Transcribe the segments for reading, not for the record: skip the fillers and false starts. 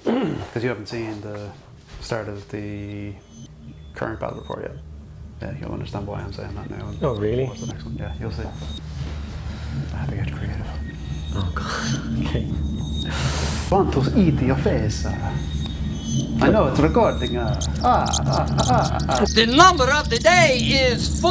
because you haven't seen the start of the current battle report yet. Yeah, you'll understand why I'm saying that now. Oh, really? What's the next one? Yeah, you'll see. I have to get creative. Oh, God. Okay. Want to eat your face? I know it's recording. The number of the day is 4.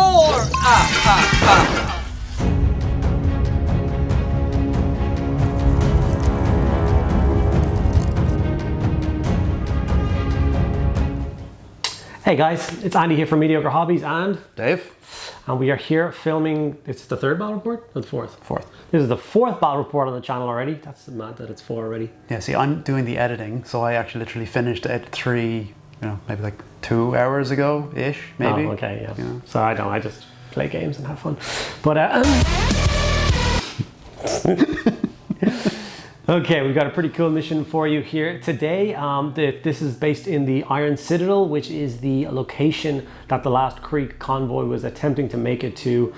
Hey guys, it's Andy here from Mediocre Hobbies and Dave. And we are here filming, it's the third battle report or the fourth? Fourth. This is the fourth battle report on the channel already. That's mad that it's 4 already. Yeah, see, I'm doing the editing, so I actually literally finished edit 3, maybe like 2 hours ago-ish, maybe. Oh, okay, yeah. So I just play games and have fun. But, okay, we've got a pretty cool mission for you here today. This is based in the Iron Citadel, which is the location that the last Krieg convoy was attempting to make it to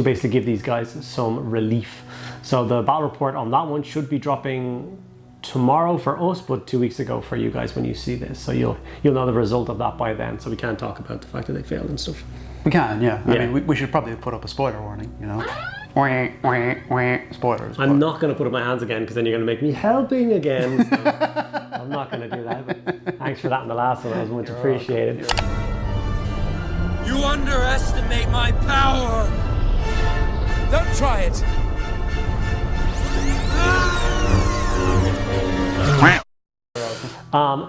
basically give these guys some relief. So the battle report on that one should be dropping tomorrow for us, but 2 weeks ago for you guys when you see this. So you'll know the result of that by then. So we can't talk about the fact that they failed and stuff. We can, yeah. I mean, we should probably put up a spoiler warning, Spoilers. I'm not going to put up my hands again because then you're going to make me helping again. So I'm not going to do that. But thanks for that in the last one. That was much appreciated. You underestimate my power. Don't try it.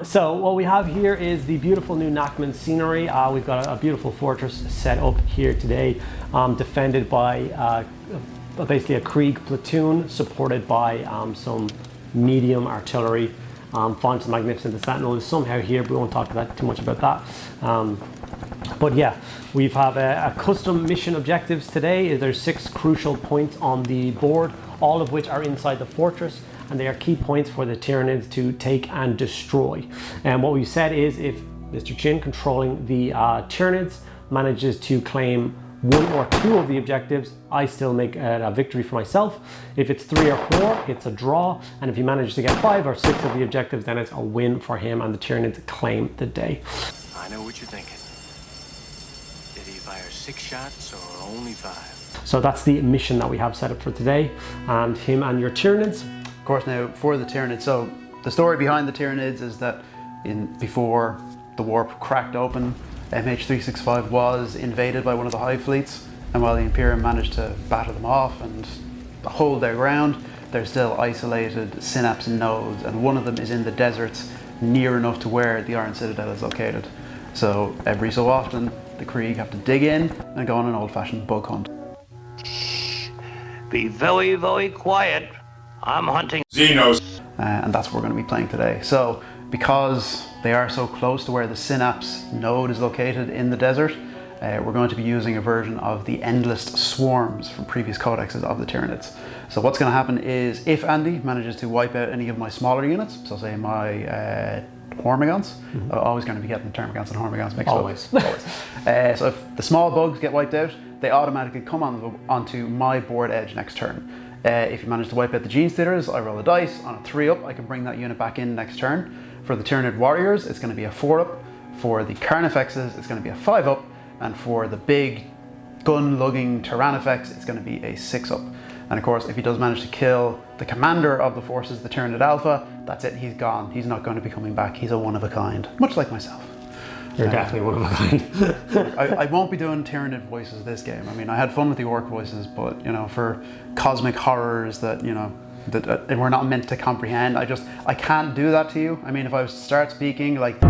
So what we have here is the beautiful new Nachman scenery. We've got a beautiful fortress set up here today, defended by basically a Krieg platoon, supported by some medium artillery. Fonts Magnificent, the Sentinel is somehow here, but we won't talk about too much about that. But yeah, we have a custom mission objectives today. There's 6 crucial points on the board, all of which are inside the fortress, and they are key points for the Tyranids to take and destroy. And what we've said is if Mr. Chin, controlling the Tyranids, manages to claim 1 or 2 of the objectives, I still make a victory for myself. If it's 3 or 4, it's a draw. And if he manages to get 5 or 6 of the objectives, then it's a win for him and the Tyranids claim the day. I know what you're thinking. Did he fire 6 shots or only 5? So that's the mission that we have set up for today. And him and your Tyranids. Of course, now for the Tyranids, so the story behind the Tyranids is that before the warp cracked open, MH365 was invaded by one of the Hive fleets, and while the Imperium managed to batter them off and hold their ground, they're still isolated synapse nodes, and one of them is in the deserts near enough to where the Iron Citadel is located. So every so often, the Krieg have to dig in and go on an old-fashioned bug hunt. Shh. Be very, very quiet. I'm hunting Xenos. And that's what we're going to be playing today. So because they are so close to where the synapse node is located in the desert, we're going to be using a version of the endless swarms from previous codexes of the Tyranids. So what's going to happen is if Andy manages to wipe out any of my smaller units, so say my Hormigons, I'm always going to be getting Termagants and Hormigons mixed up. Always. So if the small bugs get wiped out, they automatically come onto my board edge next turn. If you manage to wipe out the Gene Stealers, I roll a dice. On a 3-up, I can bring that unit back in next turn. For the Tyranid Warriors, it's going to be a 4-up. For the Carnifexes, it's going to be a 5-up. And for the big gun-lugging Tyrannifex, it's going to be a 6-up. And of course, if he does manage to kill the commander of the forces, the Tyranid Alpha, that's it, he's gone. He's not going to be coming back. He's a one-of-a-kind, much like myself. You're definitely one of a kind. I won't be doing Tyranid voices this game. I mean, I had fun with the orc voices, but for cosmic horrors that that we're not meant to comprehend, I can't do that to you. I mean, if I was to start speaking like,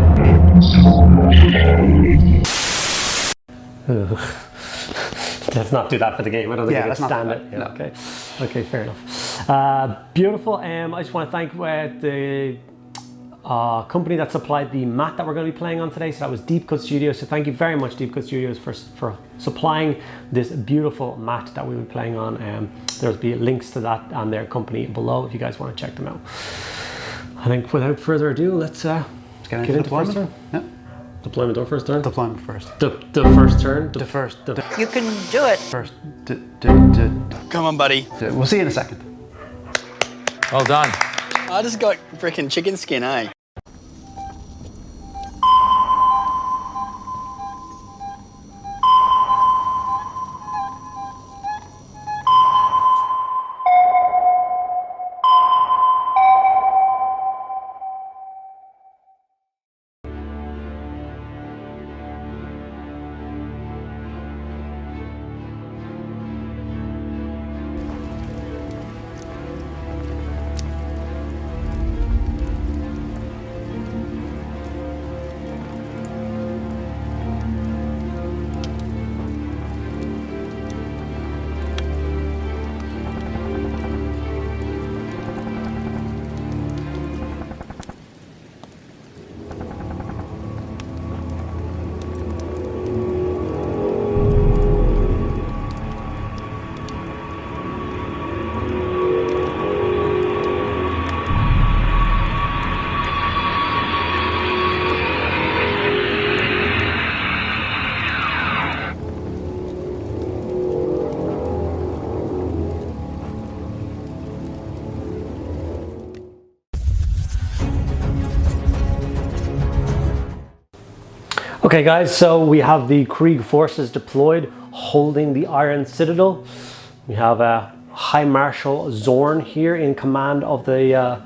let's not do that for the game. I don't think I can stand it. No. Okay, fair enough. Beautiful. I just want to thank the company that supplied the mat that we're going to be playing on today. So that was Deep Cut Studios. So thank you very much, Deep Cut Studios, for supplying this beautiful mat that we'll be playing on. There'll be links to that and their company below if you guys want to check them out. I think without further ado, let's get into deployment. First turn. Yeah. Deployment or first turn? Deployment first. The first turn? You can do it. First. Come on, buddy. We'll see you in a second. Well done. I just got freaking chicken skin, eh? Okay guys, so we have the Krieg forces deployed holding the Iron Citadel. We have High Marshal Zorn here in command of the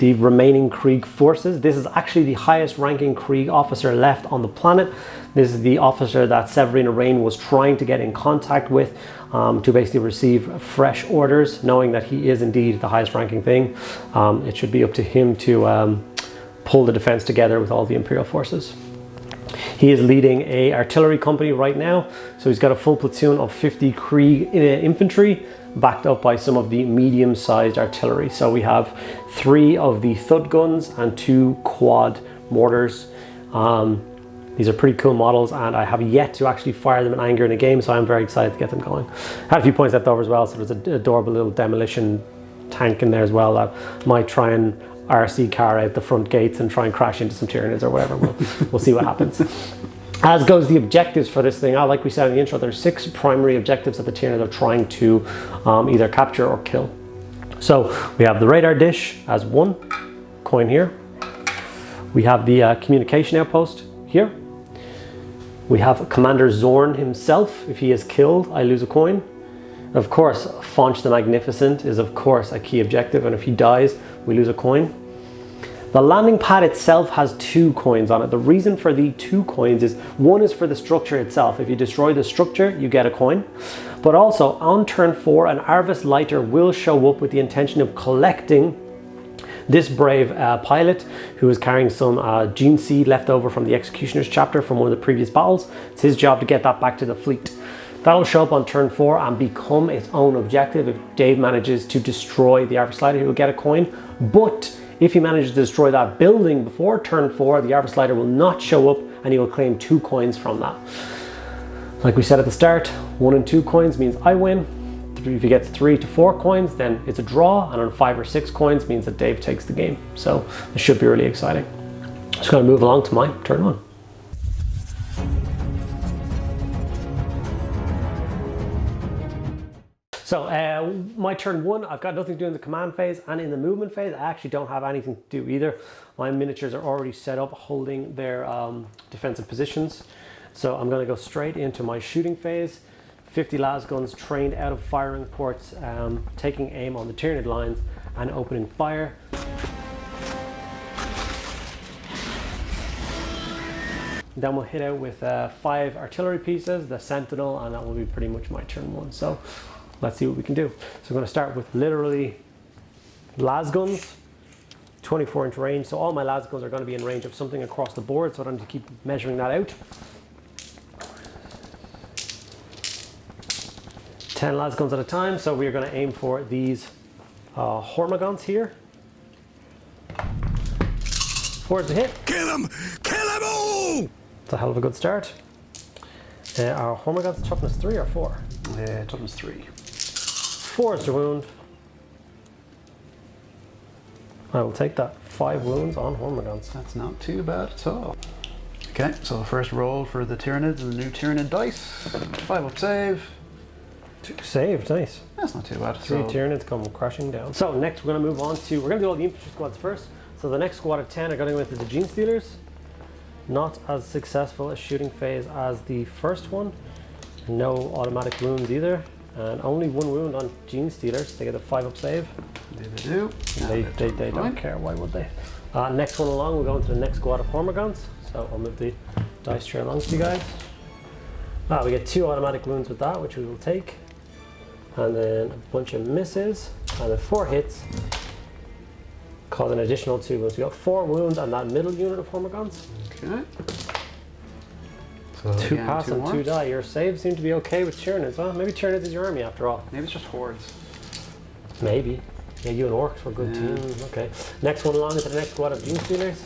remaining Krieg forces. This is actually the highest ranking Krieg officer left on the planet. This is the officer that Severina Rain was trying to get in contact with to basically receive fresh orders, knowing that he is indeed the highest ranking thing. It should be up to him to pull the defense together with all the Imperial forces. He is leading a artillery company right now, so he's got a full platoon of 50 Krieg infantry backed up by some of the medium-sized artillery. So we have 3 of the Thud guns and 2 quad mortars. These are pretty cool models, and I have yet to actually fire them in anger in a game, so I'm very excited to get them going. I had a few points left over as well, so there's an adorable little demolition tank in there as well that might try and RC car out the front gates and try and crash into some Tyranids or whatever. We'll see what happens. As goes the objectives for this thing, like we said in the intro, there's 6 primary objectives that the Tyranids are trying to either capture or kill. So we have the radar dish as 1 coin here. We have the communication outpost here. We have Commander Zorn himself. If he is killed, I lose a coin. Of course, Fonch the Magnificent is of course a key objective, and if he dies, we lose a coin. The landing pad itself has 2 coins on it. The reason for the 2 coins is 1 is for the structure itself. If you destroy the structure, you get a coin. But also on turn 4, an Arvis Lighter will show up with the intention of collecting this brave pilot who is carrying some gene seed left over from the Executioner's chapter from one of the previous battles. It's his job to get that back to the fleet. That'll show up on turn 4 and become its own objective. If Dave manages to destroy the Arvis Lighter, he will get a coin. But if he manages to destroy that building before turn 4, the Arvis Lighter will not show up and he will claim 2 coins from that. Like we said at the start, 1 and 2 coins means I win. If he gets 3 to 4 coins, then it's a draw, and on 5 or 6 coins means that Dave takes the game. So it should be really exciting. Just going to move along to my turn 1. So my turn 1, I've got nothing to do in the command phase, and in the movement phase, I actually don't have anything to do either. My miniatures are already set up holding their defensive positions. So I'm going to go straight into my shooting phase. 50 lasguns trained out of firing ports, taking aim on the Tyranid lines and opening fire. Then we'll hit out with 5 artillery pieces, the Sentinel, and that will be pretty much my turn 1. So let's see what we can do. So I'm going to start with literally lasguns, 24-inch range. So all my lasguns are going to be in range of something across the board, so I don't need to keep measuring that out. 10 lasguns at a time, so we're going to aim for these Hormagons here. 4 is the hit. Kill them! Kill them all! It's a hell of a good start. Our Hormagons toughness 3 or 4? Toughness 3. 4 is the wound. I will take that. 5 wounds on Hormagons. That's not too bad at all. Okay, so the first roll for the Tyranids and the new Tyranid dice. 5 up save. 2 saved, nice. That's not too bad. 3 Tyranids come crashing down. So next we're going to move on to, we're going to do all the infantry squads first. So the next squad of 10 are going to go into the Gene Stealers. Not as successful a shooting phase as the first one. No automatic wounds either. And only 1 wound on Gene Stealers. They get a 5-up save. They do. They don't care, why would they? Next one along, we'll go into the next squad of Hormagaunts. So I'll move the dice tray along to you guys. We get 2 automatic wounds with that, which we will take. And then a bunch of misses. And then 4 hits. Cause an additional 2 wounds. We got 4 wounds on that middle unit of Hormagaunts. Okay. So 2 pass and 2 die. Your saves seem to be okay with Tyranids, huh? Maybe Tyranids is your army after all. Maybe it's just hordes. Maybe. Yeah, you and Orcs were good teams. Okay. Next one along into the next squad of Gene Stealers.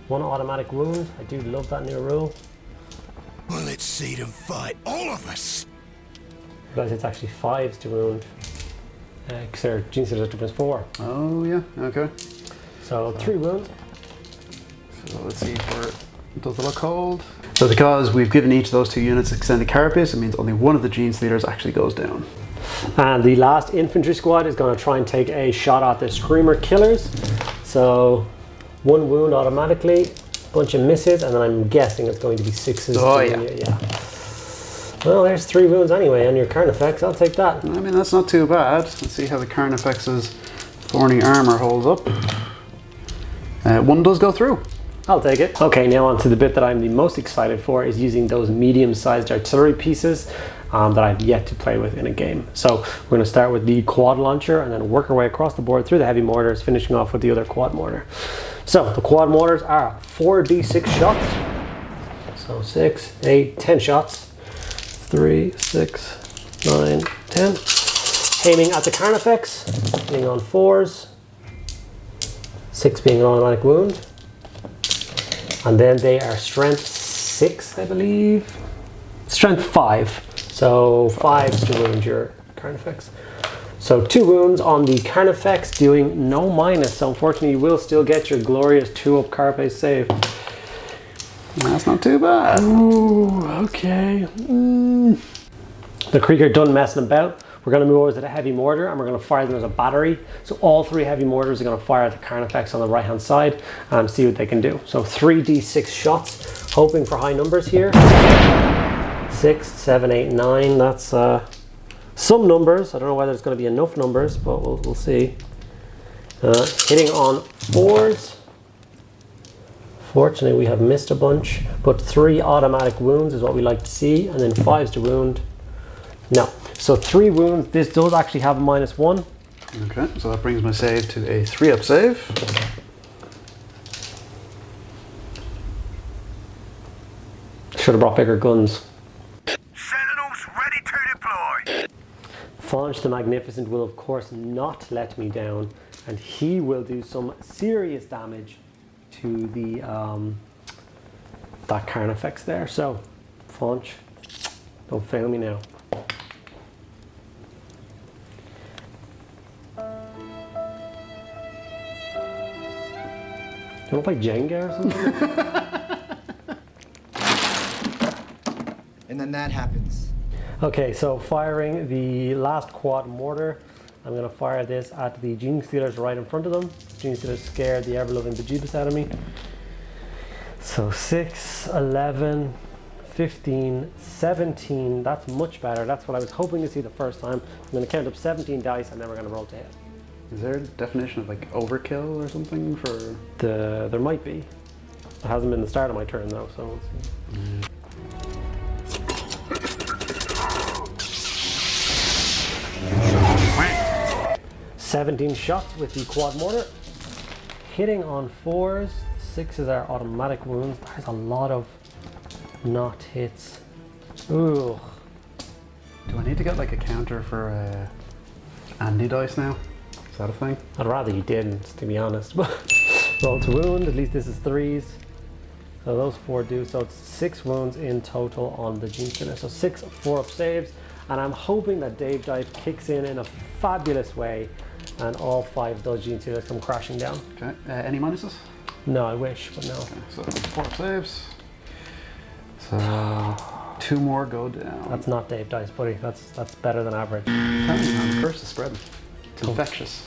1 automatic wound. I do love that new rule. Well, let's see them fight, all of us. Realize it's actually 5s to wound. Because their Gene Stealers are difference 4. Oh yeah. Okay. So 3 wounds. So let's see if it does it look cold. So because we've given each of those 2 units extended carapace, it means only 1 of the Gene Stealers actually goes down. And the last infantry squad is going to try and take a shot at the Screamer Killers. So 1 wound automatically, bunch of misses, and then I'm guessing it's going to be 6s. Oh yeah. Well, there's 3 wounds anyway on your Carnifex. I'll take that. I mean, that's not too bad. Let's see how the Carnifex's thorny armor holds up. 1 does go through. I'll take it. Okay, now on to the bit that I'm the most excited for, is using those medium-sized artillery pieces that I've yet to play with in a game. So we're going to start with the quad launcher and then work our way across the board through the heavy mortars, finishing off with the other quad mortar. So the quad mortars are 4d6 shots. So 6, 8, 10 shots. 3, 6, 9, 10. Aiming at the Carnifex, being on 4s. 6 being an automatic wound. And then they are strength 6, I believe. Strength 5. So 5s to wound your Carnifex. So 2 wounds on the Carnifex, doing no minus. So unfortunately, you will still get your glorious 2-up carapace save. That's not too bad. Ooh, okay. The Krieg are done messing about. We're going to move over to the heavy mortar and we're going to fire them as a battery. So all 3 heavy mortars are going to fire at the Carnifex on the right hand side and see what they can do. So 3d6 shots, hoping for high numbers here. 6, 7, 8, 9. That's some numbers. I don't know whether it's going to be enough numbers, but we'll see. Hitting on 4s. Fortunately, we have missed a bunch, but 3 automatic wounds is what we like to see, and then 5s to wound. No. So 3 wounds. This does actually have a -1. Okay, so that brings my save to a 3-up save. Should have brought bigger guns. Sentinels ready to deploy. Faunch the Magnificent will of course not let me down, and he will do some serious damage to the that Carnifex there. So Faunch, don't fail me now. You want to play Jenga or something? And then that happens. Okay, so firing the last quad mortar. I'm going to fire this at the Gene Stealers right in front of them. Gene Stealers scared the ever-loving bejeebus out of me. So 6, 11, 15, 17. That's much better. That's what I was hoping to see the first time. I'm going to count up 17 dice and then we're going to roll to hit. Is there a definition of like overkill or something for? There might be. It hasn't been the start of my turn though, so we'll see. 17 shots with the quad mortar. Hitting on 4s. 6s are automatic wounds. There's a lot of not hits. Ooh. Do I need to get like a counter for Andy dice now? Is that a thing? I'd rather you didn't, to be honest. Roll to wound. At least this is 3s. So those 4 do. So it's 6 wounds in total on the Gene Stealer. So 6 4-up saves. And I'm hoping that Dave Dive kicks in a fabulous way and all 5 of those Gene Stealers come crashing down. Okay, any minuses? No, I wish, but no. Okay, so 4 saves. So 2 more go down. That's not Dave dice, buddy. That's better than average. Telling you, man, the curse is spreading. It's infectious.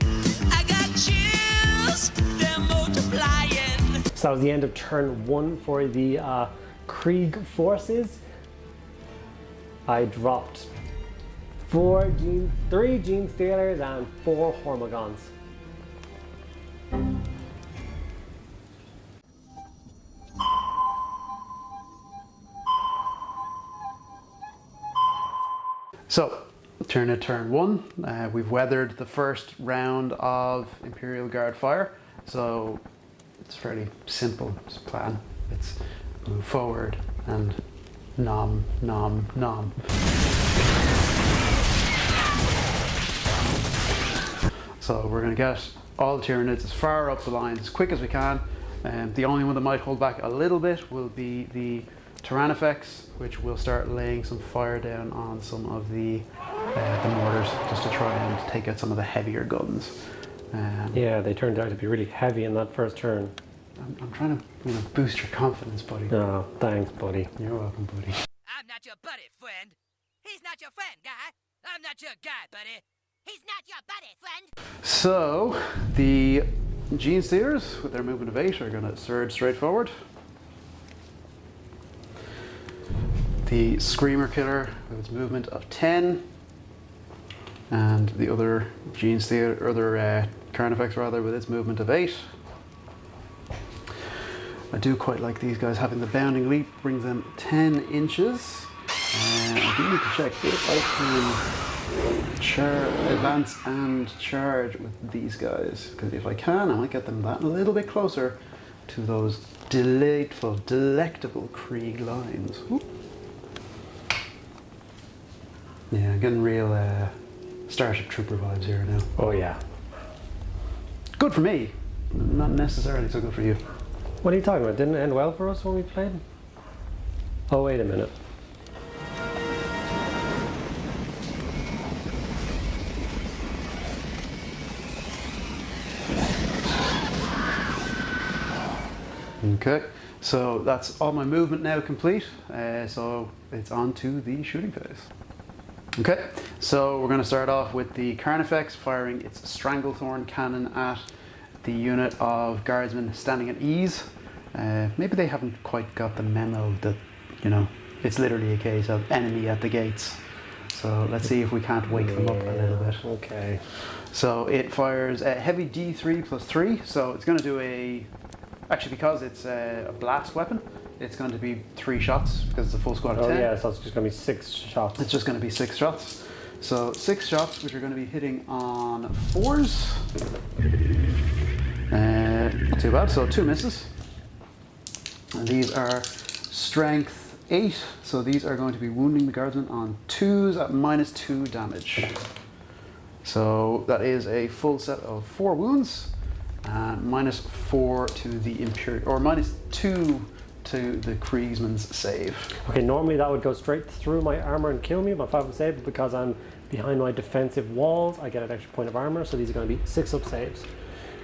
I got chills, they're multiplying. So that was the end of turn 1 for the Krieg forces. I dropped 3 Gene Stealers and 4 Hormagons. So, turn 1. We've weathered the first round of Imperial Guard fire. So, it's fairly simple plan. It's move forward and nom, nom, nom. So we're going to get all the Tyranids as far up the lines as quick as we can. The only one that might hold back a little bit will be the Tyrannifex, which will start laying some fire down on some of the mortars, just to try and take out some of the heavier guns. Yeah, they turned out to be really heavy in that first turn. I'm trying to boost your confidence, buddy. Oh, thanks, buddy. You're welcome, buddy. I'm not your buddy, friend. He's not your friend, guy. I'm not your guy, buddy. He's not your buddy, friend. So, the Gene Stealers, with their movement of 8, are going to surge straight forward. The Screamer Killer, with its movement of 10. And the other Gene Stealer, or other Carnifex rather, with its movement of 8. I do quite like these guys having the bounding leap, brings them 10 inches. I do need to check if I can advance and charge with these guys, because if I can, I might get them that little bit closer to those delectable Krieg lines. Ooh. Yeah, I'm getting real Starship Trooper vibes here now. Oh yeah. Good for me, not necessarily so good for you. What are you talking about? Didn't it end well for us when we played? Oh, wait a minute. Okay, so that's all my movement now complete. So it's on to the shooting phase. Okay, so we're going to start off with the Carnifex firing its Stranglethorn cannon at the unit of guardsmen standing at ease. Maybe they haven't quite got the memo that, it's literally a case of enemy at the gates. So let's see if we can't wake them up a little bit. Okay. So it fires a heavy D3 plus 3, so it's going to do actually because it's a blast weapon, it's going to be 3 shots because it's a full squad of 10. Oh yeah, so it's just going to be 6 shots. It's just going to be 6 shots. So 6 shots, which are going to be hitting on 4s. Not too bad, so 2 misses. And these are strength 8, so these are going to be wounding the guardsman on 2s at -2 damage. So that is a full set of 4 wounds, and -4 to the Imperial, or -2 to the Kriegsman's save. Okay, normally that would go straight through my armor and kill me, but 5 up save, because I'm behind my defensive walls, I get an extra point of armor, so these are going to be 6 up saves,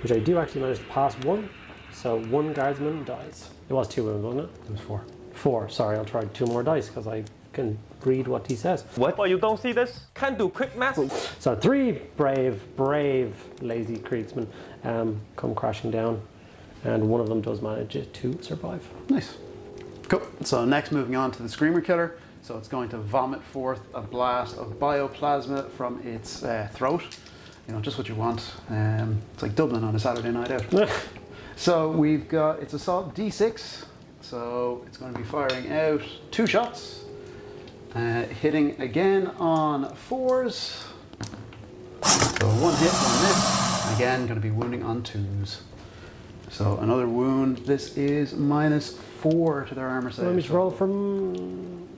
which I do actually manage to pass 1, so 1 guardsman dies. It was 2 wounds, wasn't it? It was 4. 4, sorry, I'll try 2 more dice, because I can read what he says. What? Oh, you don't see this? Can't do quick math? So 3 brave, lazy Kriegsmen come crashing down, and one of them does manage to survive. Nice. Cool. So next, moving on to the Screamer Killer. So it's going to vomit forth a blast of bioplasma from its throat. Just what you want. It's like Dublin on a Saturday night out. So we've got its assault D6. So it's going to be firing out 2 shots. Hitting again on 4s. So 1 hit, 1 miss. Again, going to be wounding on 2s. So another wound. This is -4 to their armor save. Let me just roll from...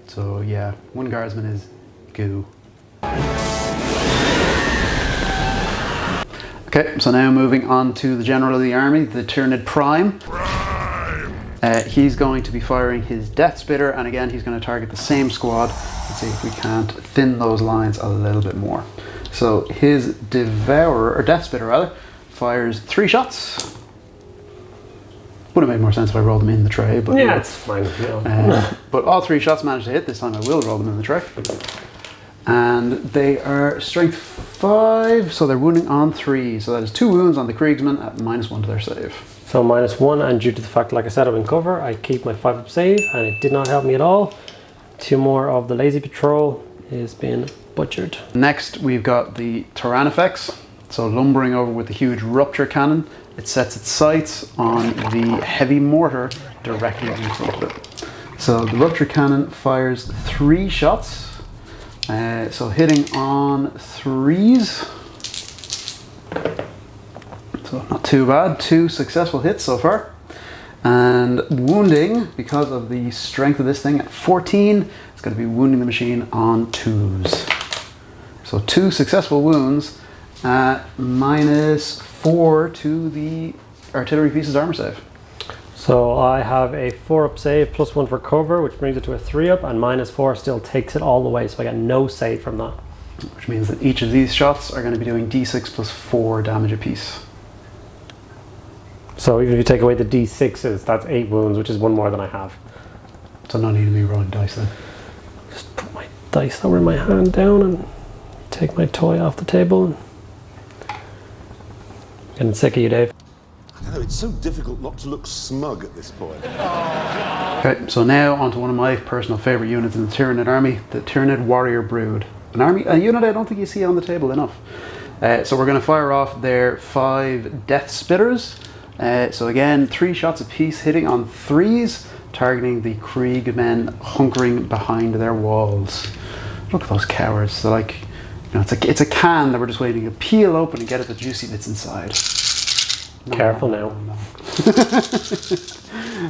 So yeah, 1 guardsman is goo. Okay, so now moving on to the general of the army, the Tyranid Prime. He's going to be firing his Death Spitter, and again he's going to target the same squad. Let's see if we can't thin those lines a little bit more. So his Devourer, or Death Spitter rather, fires 3 shots. Would have made more sense if I rolled them in the tray, but Yeah, it's fine. but all 3 shots managed to hit. This time I will roll them in the tray. And they are strength 5, so they're wounding on 3. So that is 2 wounds on the Kriegsmen at -1 to their save. So -1, and due to the fact, like I said, I'm in cover, I keep my 5 up save, and it did not help me at all. 2 more of the lazy patrol is being butchered. Next, we've got the Tyranids. So lumbering over with the huge rupture cannon, it sets its sights on the heavy mortar directly in front of it. So the rupture cannon fires 3 shots. So hitting on 3s. So not too bad. 2 successful hits so far. And wounding, because of the strength of this thing at 14, it's going to be wounding the machine on 2s. So 2 successful wounds at -4 to the artillery piece's armor save. So I have a 4 up save, +1 for cover, which brings it to a 3 up, and -4 still takes it all the way, so I get no save from that. Which means that each of these shots are going to be doing d6 + 4 damage apiece. So even if you take away the d6s, that's 8 wounds, which is 1 more than I have. So not needing me rolling dice then. Just put my dice over my hand down and take my toy off the table. Getting sick of you, Dave. I know, it's so difficult not to look smug at this point. Okay, so now onto one of my personal favourite units in the Tyranid army, the Tyranid Warrior Brood. A unit I don't think you see on the table enough. So we're going to fire off their 5 Death Spitters. So again, 3 shots apiece hitting on 3s, targeting the Krieg men hunkering behind their walls. Look at those cowards. They're like, you know, it's a can that we're just waiting to peel open and get at the juicy bits inside. No, Careful now. no.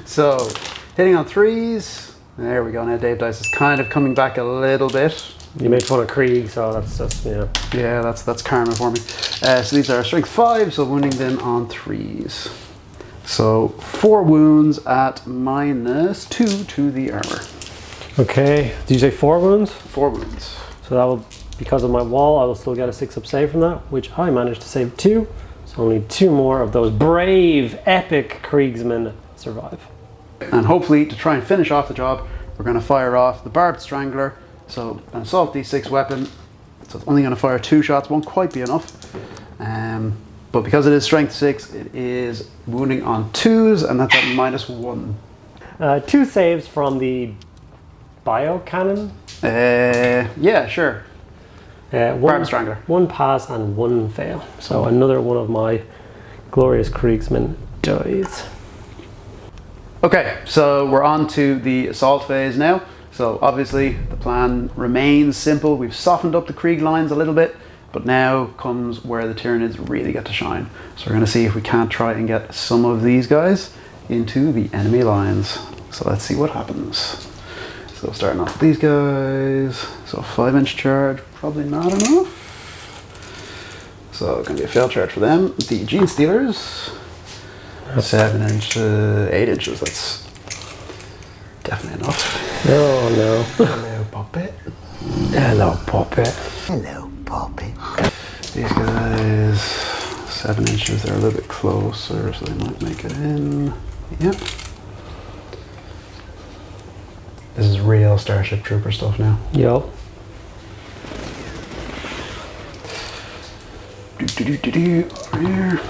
So, hitting on 3s. There we go. Now Dave Dice is kind of coming back a little bit. You made fun of Krieg, so that's just, yeah. Yeah, that's karma for me. So these are strength 5, so wounding them on 3s. So 4 wounds at -2 to the armor. Okay, did you say 4 wounds? 4 wounds. So that will, because of my wall, I will still get a 6 up save from that, which I managed to save 2. So only 2 more of those brave, epic Kriegsmen survive. And hopefully, to try and finish off the job, we're going to fire off the Barbed Strangler. So an assault d6 weapon. So it's only going to fire 2 shots, won't quite be enough. But because it is strength 6, it is wounding on 2s, and that's at -1. 2 saves from the bio cannon. Yeah, sure. Barbed Strangler. 1 pass and 1 fail. So another one of my glorious Kriegsmen dies. Okay, so we're on to the assault phase now. So obviously the plan remains simple. We've softened up the Krieg lines a little bit, but now comes where the Tyranids really get to shine. So we're going to see if we can't try and get some of these guys into the enemy lines. So let's see what happens. So starting off with these guys. So 5-inch charge, probably not enough. So it's going to be a failed charge for them. The Gene Stealers. 7 inches, 8 inches, that's definitely enough. Oh no. Hello, Puppet. Hello, Puppet. Hello, Poppy. These guys, 7 inches, they're a little bit closer, so they might make it in. Yep. This is real Starship Trooper stuff now. Yo. Over here.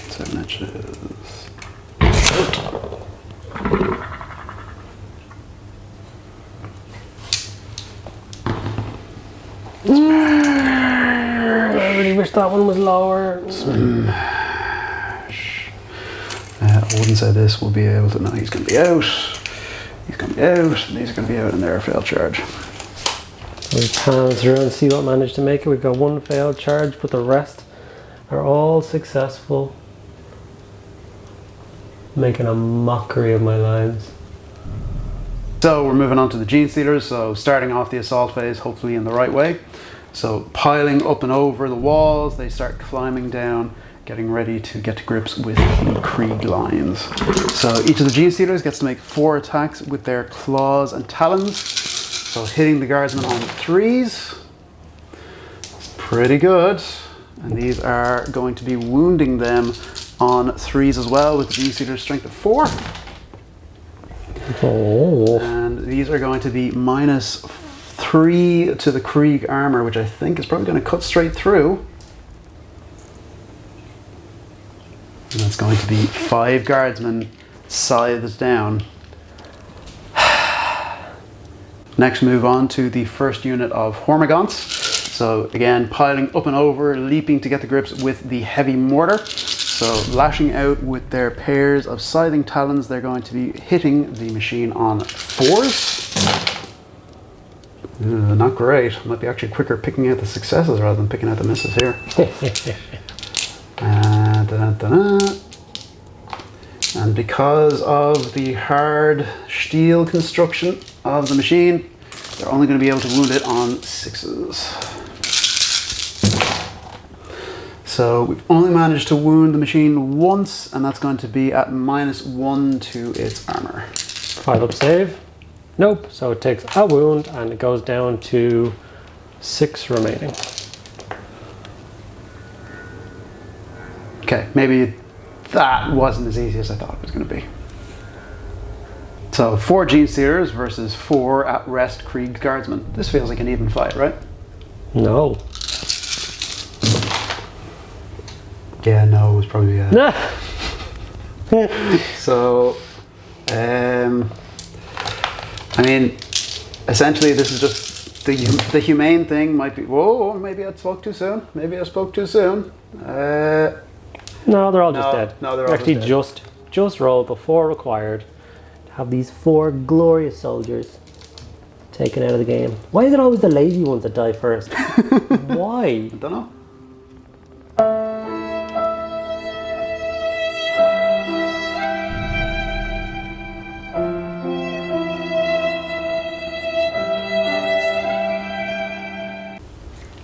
7 inches. I really wish that one was lower. I wouldn't say this will be able to. No, he's going to be out. He's going to be out, and these are going to be out in their failed charge. We pan through and see what managed to make it. We've got 1 failed charge, but the rest are all successful. Making a mockery of my lines. So we're moving on to the Gene Stealers. So starting off the assault phase, hopefully in the right way. So piling up and over the walls, they start climbing down, getting ready to get to grips with the Krieg lines. So each of the Gene Stealers gets to make 4 attacks with their claws and talons. So hitting the guardsmen on 3s. It's pretty good. And these are going to be wounding them on 3s as well with the Gene Stealer's strength of 4. Oh. And these are going to be -3 to the Krieg armor, which I think is probably going to cut straight through. And that's going to be 5 guardsmen scythes down. Next, move on to the first unit of Hormagaunts. So again, piling up and over, leaping to get the grips with the heavy mortar. So lashing out with their pairs of scything talons, they're going to be hitting the machine on 4s. Not great. Might be actually quicker picking out the successes rather than picking out the misses here. And because of the hard steel construction of the machine, they're only going to be able to wound it on 6s. So we've only managed to wound the machine once, and that's going to be at -1 to its armor. 5 up save. Nope. So it takes a wound and it goes down to 6 remaining. Okay, maybe that wasn't as easy as I thought it was going to be. So 4 Gene Stealers versus 4 at-rest Krieg Guardsmen. This feels like an even fight, right? No. Yeah, no, it was probably... So, I mean, essentially this is just the humane thing might be... Whoa, maybe I spoke too soon. Maybe I spoke too soon. No, they're all just dead. No, they're all actually just just rolled the 4 required to have these 4 glorious soldiers taken out of the game. Why is it always the lazy ones that die first? Why? I don't know.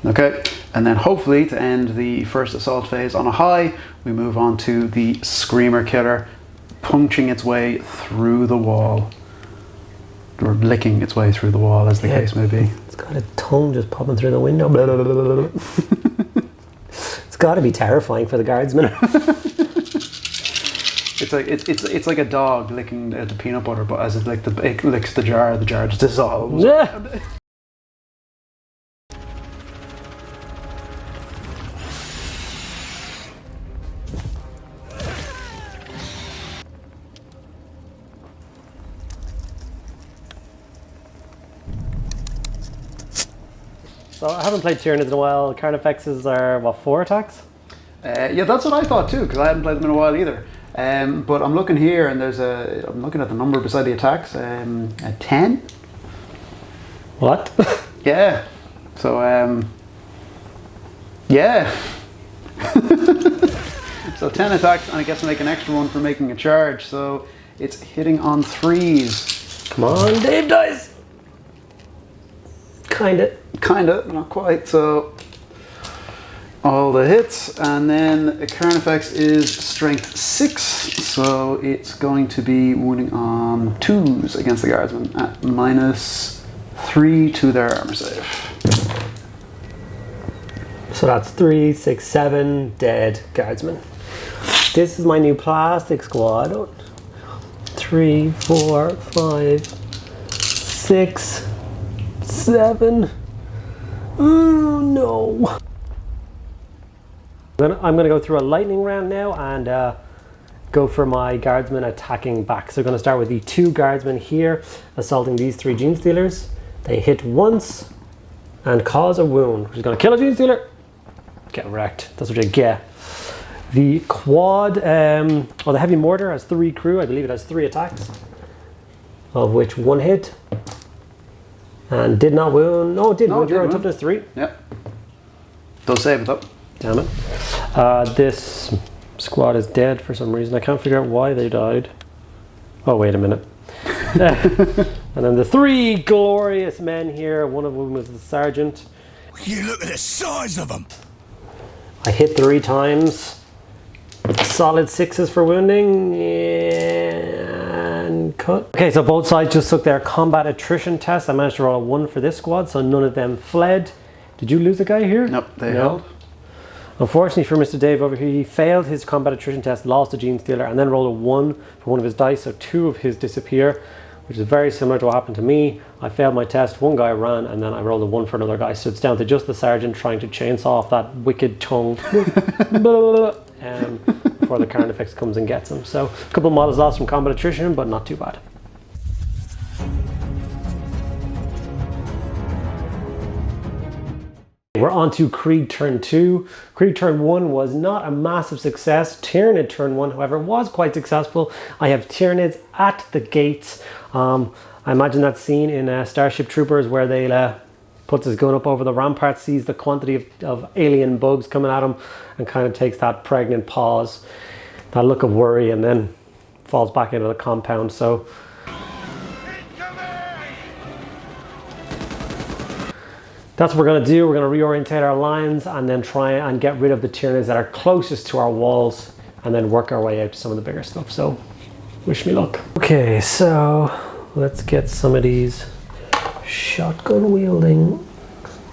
Okay, and then hopefully to end the first assault phase on a high, we move on to the Screamer Killer, punching its way through the wall. Or licking its way through the wall, as the case may be. It's got a tongue just popping through the window. Blah, blah, blah, blah, blah. It's got to be terrifying for the guardsmen. It's like a dog licking the peanut butter, but as it licks the jar just dissolves. Yeah. So I haven't played Tyranids in a while. Carnifexes are, what, 4 attacks? Yeah, that's what I thought too, because I hadn't played them in a while either. But I'm looking here, and I'm looking at the number beside the attacks. 10. What? Yeah. So yeah. So 10 attacks, and I guess I make an extra one for making a charge. So it's hitting on 3s. Come on, Dave dies. Kinda, not quite. So all the hits, and then Carnifex is strength 6, so it's going to be wounding on 2s against the guardsmen at -3 to their armor save. So that's 3, 6, 7 dead guardsmen. This is my new plastic squad. 3, 4, 5, 6, 7. Oh no. I'm going to go through a lightning round now and go for my guardsmen attacking back. So we're going to start with the 2 guardsmen here assaulting these 3 Gene Stealers. They hit once and cause a wound, which is going to kill a Gene Stealer. Get wrecked. That's what you get. The quad, or the heavy mortar has 3 crew. I believe it has 3 attacks, of which 1 hit. And did not wound. No, it did wound. You're on toughness 3. Yep. Does save it though. Damn it. This squad is dead for some reason. I can't figure out why they died. Oh, wait a minute. And then the 3 glorious men here. One of them is the sergeant. You look at the size of them. I hit 3 times. Solid 6s for wounding. And cut. Okay, so both sides just took their combat attrition test. I managed to roll a 1 for this squad, so none of them fled. Did you lose a guy here? Nope, they held. Unfortunately for Mr. Dave over here, he failed his combat attrition test, lost a Gene Stealer, and then rolled a 1 for one of his dice, so 2 of his disappear, which is very similar to what happened to me. I failed my test, one guy ran, and then I rolled a 1 for another guy, so it's down to just the sergeant trying to chainsaw off that wicked tongue before the Carnifex comes and gets him. So a couple of models lost from combat attrition, but not too bad. We're on to Krieg turn 2. Krieg turn 1 was not a massive success. Tyranid turn 1, however, was quite successful. I have Tyranids at the gates. I imagine that scene in Starship Troopers where they puts his gun up over the rampart, sees the quantity of alien bugs coming at him, and kind of takes that pregnant pause, that look of worry, and then falls back into the compound. So that's what we're going to do. We're going to reorientate our lines and then try and get rid of the Tyranids that are closest to our walls, and then work our way out to some of the bigger stuff. So wish me luck. Okay, so let's get some of these shotgun wielding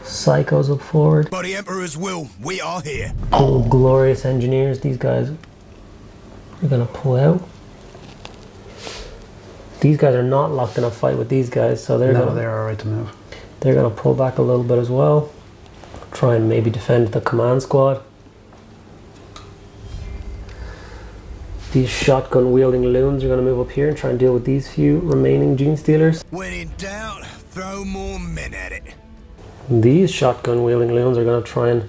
psychos up forward. By the Emperor's will, we are here. Oh, glorious engineers. These guys are going to pull out. These guys are not locked in a fight with these guys, so they're all right to move. They're going to pull back a little bit as well. Try and maybe defend the command squad. These shotgun wielding loons are going to move up here and try and deal with these few remaining Gene Stealers. When in doubt, throw more men at it. These shotgun wielding loons are going to try and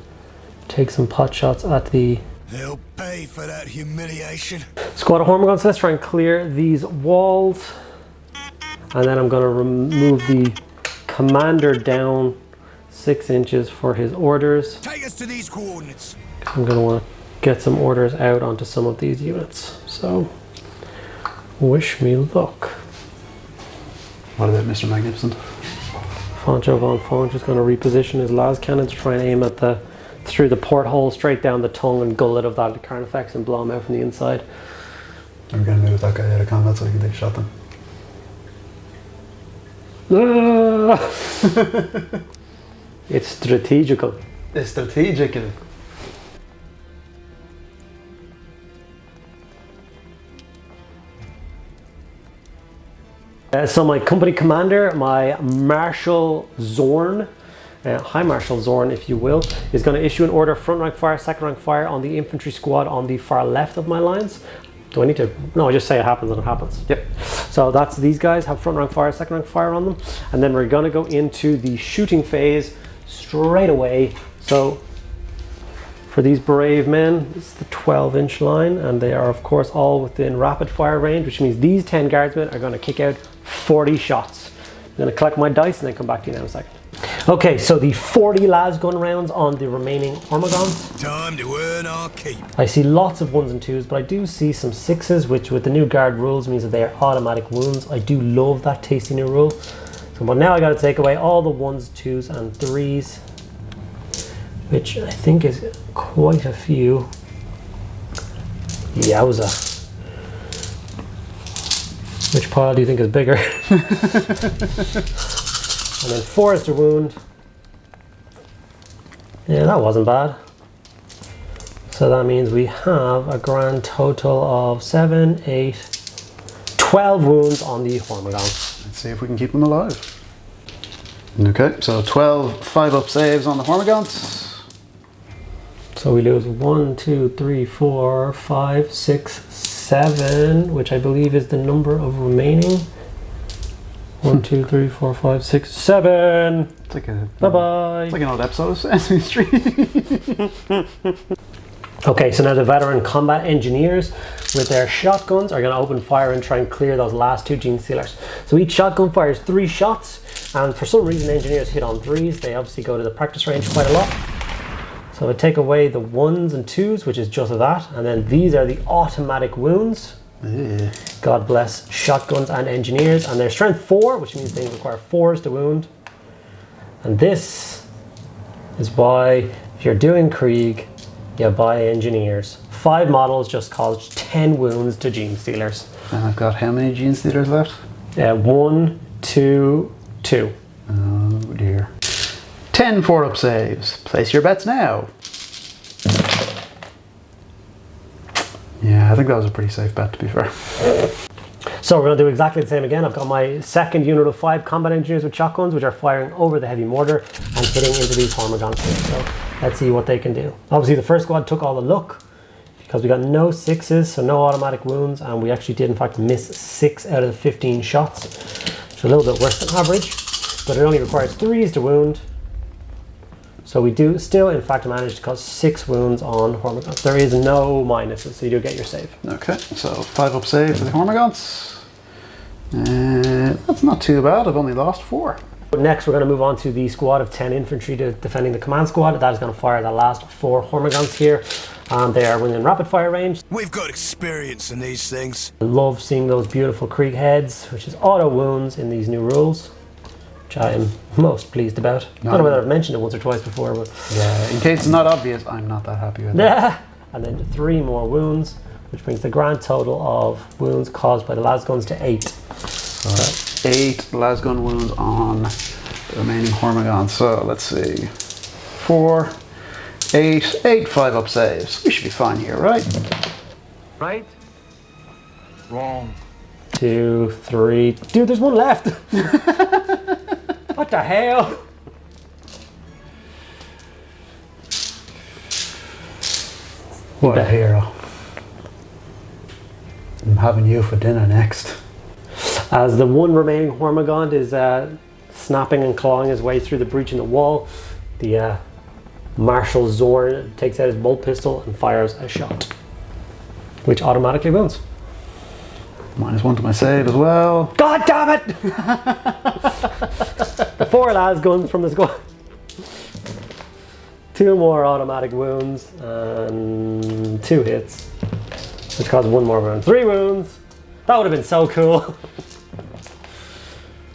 take some pot shots at the They'll pay for that humiliation. squad of Hormagaunts. So let's try and clear these walls. And then I'm going to remove the commander down 6 inches for his orders. Take us to these coordinates. I'm going to want to get some orders out onto some of these units. So wish me luck. What about Mr. Magnificent? Foncho von Fonch is going to reposition his las cannon to try and aim at through the porthole, straight down the tongue and gullet of that Carnifex and blow him out from the inside. We're going to move that guy out of combat so he can take a shot then. It's strategical. It's strategical. So my company commander, my Marshal Zorn, High Marshal Zorn if you will, is going to issue an order front rank fire, second rank fire on the infantry squad on the far left of my lines. Do I need to? No, I just say it happens and it happens. Yep. So that's these guys have front rank fire, second rank fire on them. And then we're going to go into the shooting phase straight away. So for these brave men, it's the 12-inch line, and they are of course all within rapid fire range, which means these 10 guardsmen are going to kick out 40 shots. I'm going to collect my dice and then come back to you now in a second. Okay, so the 40 lasgun rounds on the remaining Hormagaunts. Time to earn our keep. I see lots of 1s and 2s, but I do see some 6s, which with the new guard rules means that they are automatic wounds. I do love that tasty new rule. So, but now I got to take away all the 1s, 2s, and 3s, which I think is quite a few. Yowza. Which pile do you think is bigger? And then 4 is to wound. Yeah, that wasn't bad. So that means we have a grand total of 7, 8, 12 wounds on the Hormagaunts. Let's see if we can keep them alive. Okay, so 12 5-up saves on the Hormagaunts. So we lose 1, 2, 3, 4, 5, 6, 7, which I believe is the number of remaining. 1, 2, 3, 4, 5, 6, 7. It's like a bye-bye. It's like an old episode of Sesame Street. Okay, so now the veteran combat engineers with their shotguns are going to open fire and try and clear those last 2 Gene Stealers. So each shotgun fires 3 shots, and for some reason engineers hit on 3s. They obviously go to the practice range quite a lot. So I take away the 1s and 2s, which is just that, and then these are the automatic wounds. Yeah. God bless shotguns and engineers, and they're strength 4, which means they require 4s to wound. And this is why if you're doing Krieg, you buy engineers. 5 models just cause 10 wounds to Gene Stealers. And I've got how many Gene Stealers left? 1, 2, 2. Oh dear. 10 4-up saves. Place your bets now. Yeah, I think that was a pretty safe bet, to be fair. So we're going to do exactly the same again. I've got my second unit of 5 combat engineers with shotguns, which are firing over the heavy mortar and hitting into these Hormagaunts here. So let's see what they can do. Obviously the first squad took all the luck because we got no 6s, so no automatic wounds, and we actually did in fact miss 6 out of the 15 shots, which is a little bit worse than average, but it only requires 3s to wound. So we do still in fact manage to cause 6 wounds on Hormagaunts. There is no minuses, so you do get your save. Okay, so 5 up save for the Hormagaunts. That's not too bad, I've only lost 4. Next we're going to move on to the squad of 10 infantry defending the command squad. That is going to fire the last 4 Hormagaunts here. And they are within rapid fire range. We've got experience in these things. I love seeing those beautiful Krieg heads, which is auto wounds in these new rules, which I am most pleased about. I don't know whether I've mentioned it once or twice before, but yeah, in case it's not obvious, I'm not that happy with it. And then 3 more wounds, which brings the grand total of wounds caused by the lasguns to 8. So 8 lasgun wounds on the remaining Hormagaunts. So let's see, 4, 8 5 up saves. We should be fine here, right? Right? Wrong. 2, 3. Dude, there's one left. What the hell? What a hero. I'm having you for dinner next. As the one remaining Hormagaunt is snapping and clawing his way through the breach in the wall, the Marshal Zorn takes out his bolt pistol and fires a shot, which automatically wounds. -1 to my save as well. God damn it! The 4 lasguns from the squad. 2 more automatic wounds and 2 hits, which caused 1 more wound. 3 wounds. That would have been so cool.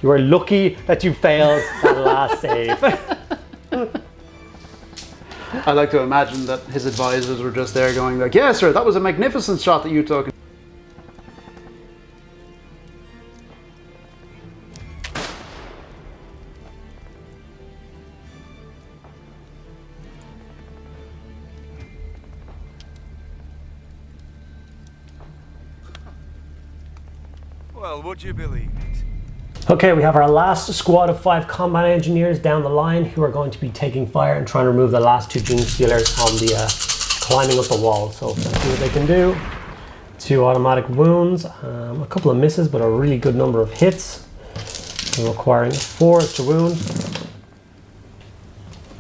You are lucky that you failed that last save. I like to imagine that his advisors were just there going like, "Yes, sir, that was a magnificent shot that you took." Well, would you believe it? Okay, we have our last squad of 5 combat engineers down the line who are going to be taking fire and trying to remove the last 2 gene stealers on the climbing up the wall. So let's see what they can do. 2 automatic wounds, a couple of misses, but a really good number of hits. Requiring 4 to wound.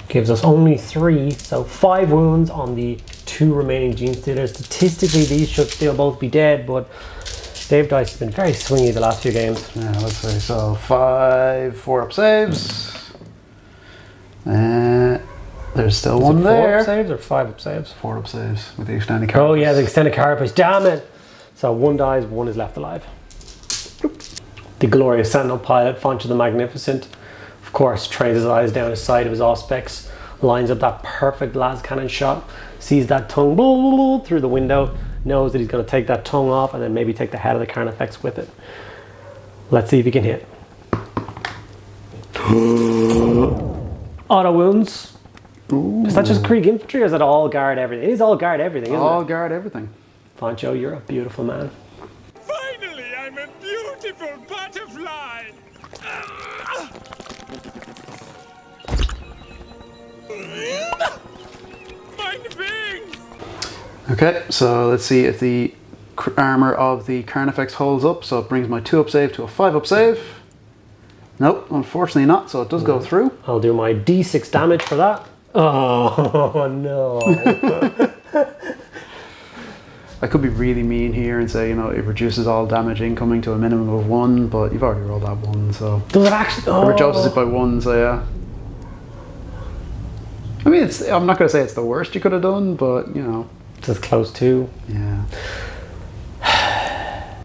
Gives us only 3, so 5 wounds on the 2 remaining gene stealers. Statistically, these should still both be dead, but Dave Dice has been very swingy the last few games. Yeah, let's see. So 5 4 up saves. There's still Is one it 4 there. up saves or 5 up saves? 4 up saves with the extended carapace. Oh yeah, the extended carapace. Damn it! So 1 dies, 1 is left alive. The glorious Sentinel pilot, Foncha the Magnificent, of course, trains his eyes down his side of his Auspex, lines up that perfect las cannon shot, sees that tongue through the window, knows that he's going to take that tongue off and then maybe take the head of the Carnifex with it. Let's see if he can hit. Auto wounds. Ooh. Is that just Krieg infantry or is it all guard everything? It is all guard everything, isn't it? All guard everything. Foncho, you're a beautiful man. Finally, I'm a beautiful butterfly! My wings! Okay, so let's see if the armor of the Carnifex holds up. So it brings my 2 up save to a 5 up save. Nope, unfortunately not, so it does go through. I'll do my D6 damage for that. Oh no. I could be really mean here and say, you know, it reduces all damage incoming to a minimum of 1, but you've already rolled that 1, so... Does it actually? Oh. It reduces it by 1, so yeah. I mean, I'm not going to say it's the worst you could have done, but, you know. It's as close to. Yeah.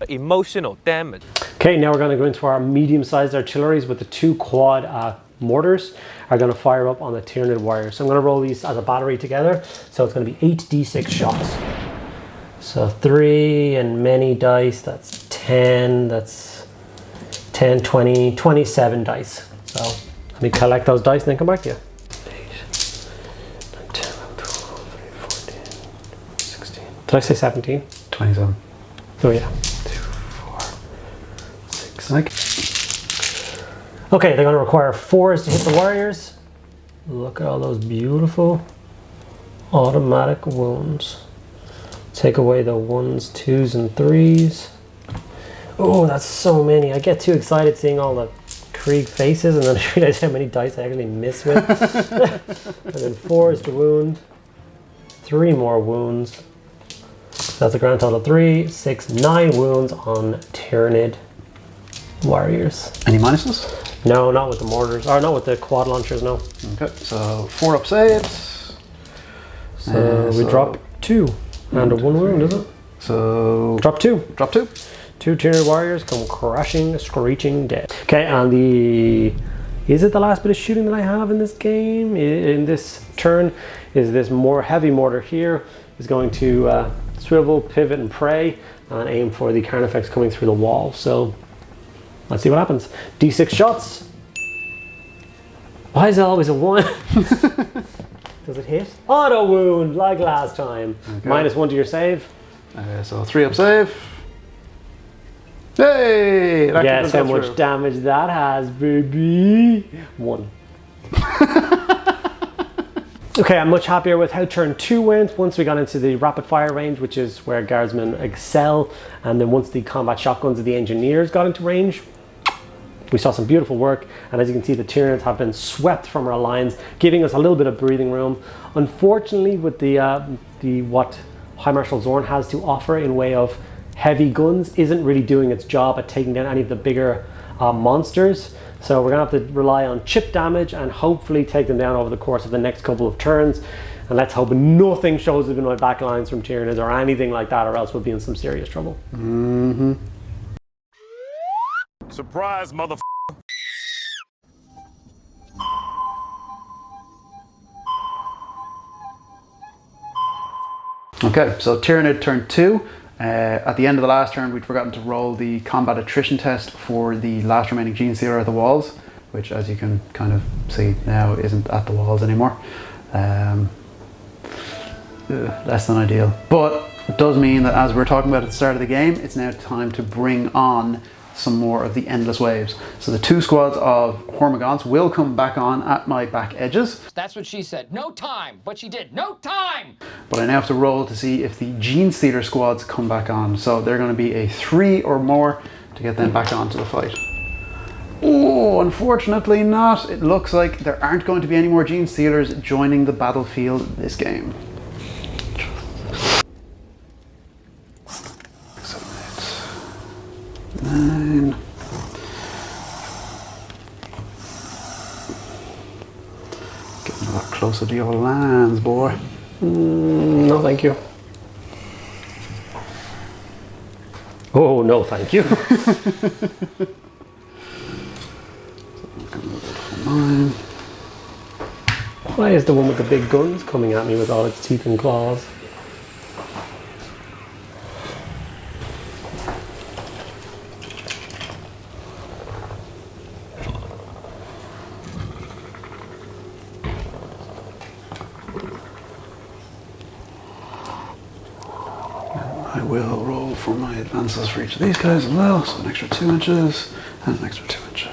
Emotional damage. Okay, now we're going to go into our medium-sized artilleries with the 2 quad mortars are going to fire up on the Tyranid warriors. So I'm going to roll these as a battery together. So it's going to be 8d6 shots. So 3 and many dice, that's 10, that's 10, 20, 27 dice. So let me collect those dice and then come back to you. 8, 9, 10, 11, 12, 13, 14, 16. Did I say 17? 27. Oh yeah. 2, 4, 6. Okay, they're going to require 4s to hit the warriors. Look at all those beautiful automatic wounds. Take away the 1s, 2s, and 3s. Oh, that's so many. I get too excited seeing all the Krieg faces and then I realize how many dice I actually miss with. And then 4s to wound. 3 more wounds. That's a grand total of 3, 6, 9 wounds on Tyranid warriors. Any minuses? No, not with the mortars. Or not with the quad launchers, no. Okay, so 4 up saves. So we drop 2 and a 1 wound, is it? So Drop 2. drop 2. 2 Tyranid warriors come crashing, screeching dead. Okay, and the... Is it the last bit of shooting that I have in this game? In this turn, is this more heavy mortar here is going to swivel, pivot, and pray, and aim for the Carnifex coming through the wall. So let's see what happens. D6 shots. Why is it always a 1? Does it hit? Auto wound, like last time. Okay. -1 to your save. So 3 up save. Hey! That Guess how could go much through. damage that has, baby. 1. Okay, I'm much happier with how turn 2 went once we got into the rapid fire range, which is where guardsmen excel, and then once the combat shotguns of the engineers got into range, we saw some beautiful work, and as you can see, the Tyranids have been swept from our lines, giving us a little bit of breathing room. Unfortunately, with the what High Marshal Zorn has to offer in way of heavy guns isn't really doing its job at taking down any of the bigger monsters. So we're gonna have to rely on chip damage and hopefully take them down over the course of the next couple of turns. And let's hope nothing shows up in my back lines from Tyranids or anything like that, or else we'll be in some serious trouble. Mm-hmm. Surprise, motherfucker. Okay, so Tyranid turn 2. At the end of the last turn, we'd forgotten to roll the combat attrition test for the last remaining Gene Stealer at the walls, which, as you can kind of see now, isn't at the walls anymore. Less than ideal. But it does mean that, as we were talking about at the start of the game, it's now time to bring on some more of the endless waves. So the 2 squads of Hormagaunts will come back on at my back edges. That's what she said. No time. But she did. No time! But I now have to roll to see if the Gene Stealer squads come back on. So they're going to be a 3 or more to get them back onto the fight. Oh, unfortunately not. It looks like there aren't going to be any more Gene Stealers joining the battlefield this game. 7, 8, 9. Getting a lot closer to your lands, boy. No, thank you. Oh, no, thank you. Why is the one with the big guns coming at me with all its teeth and claws? I will roll for my advances for each of these guys as well, so an extra 2 inches and an extra 2 inches.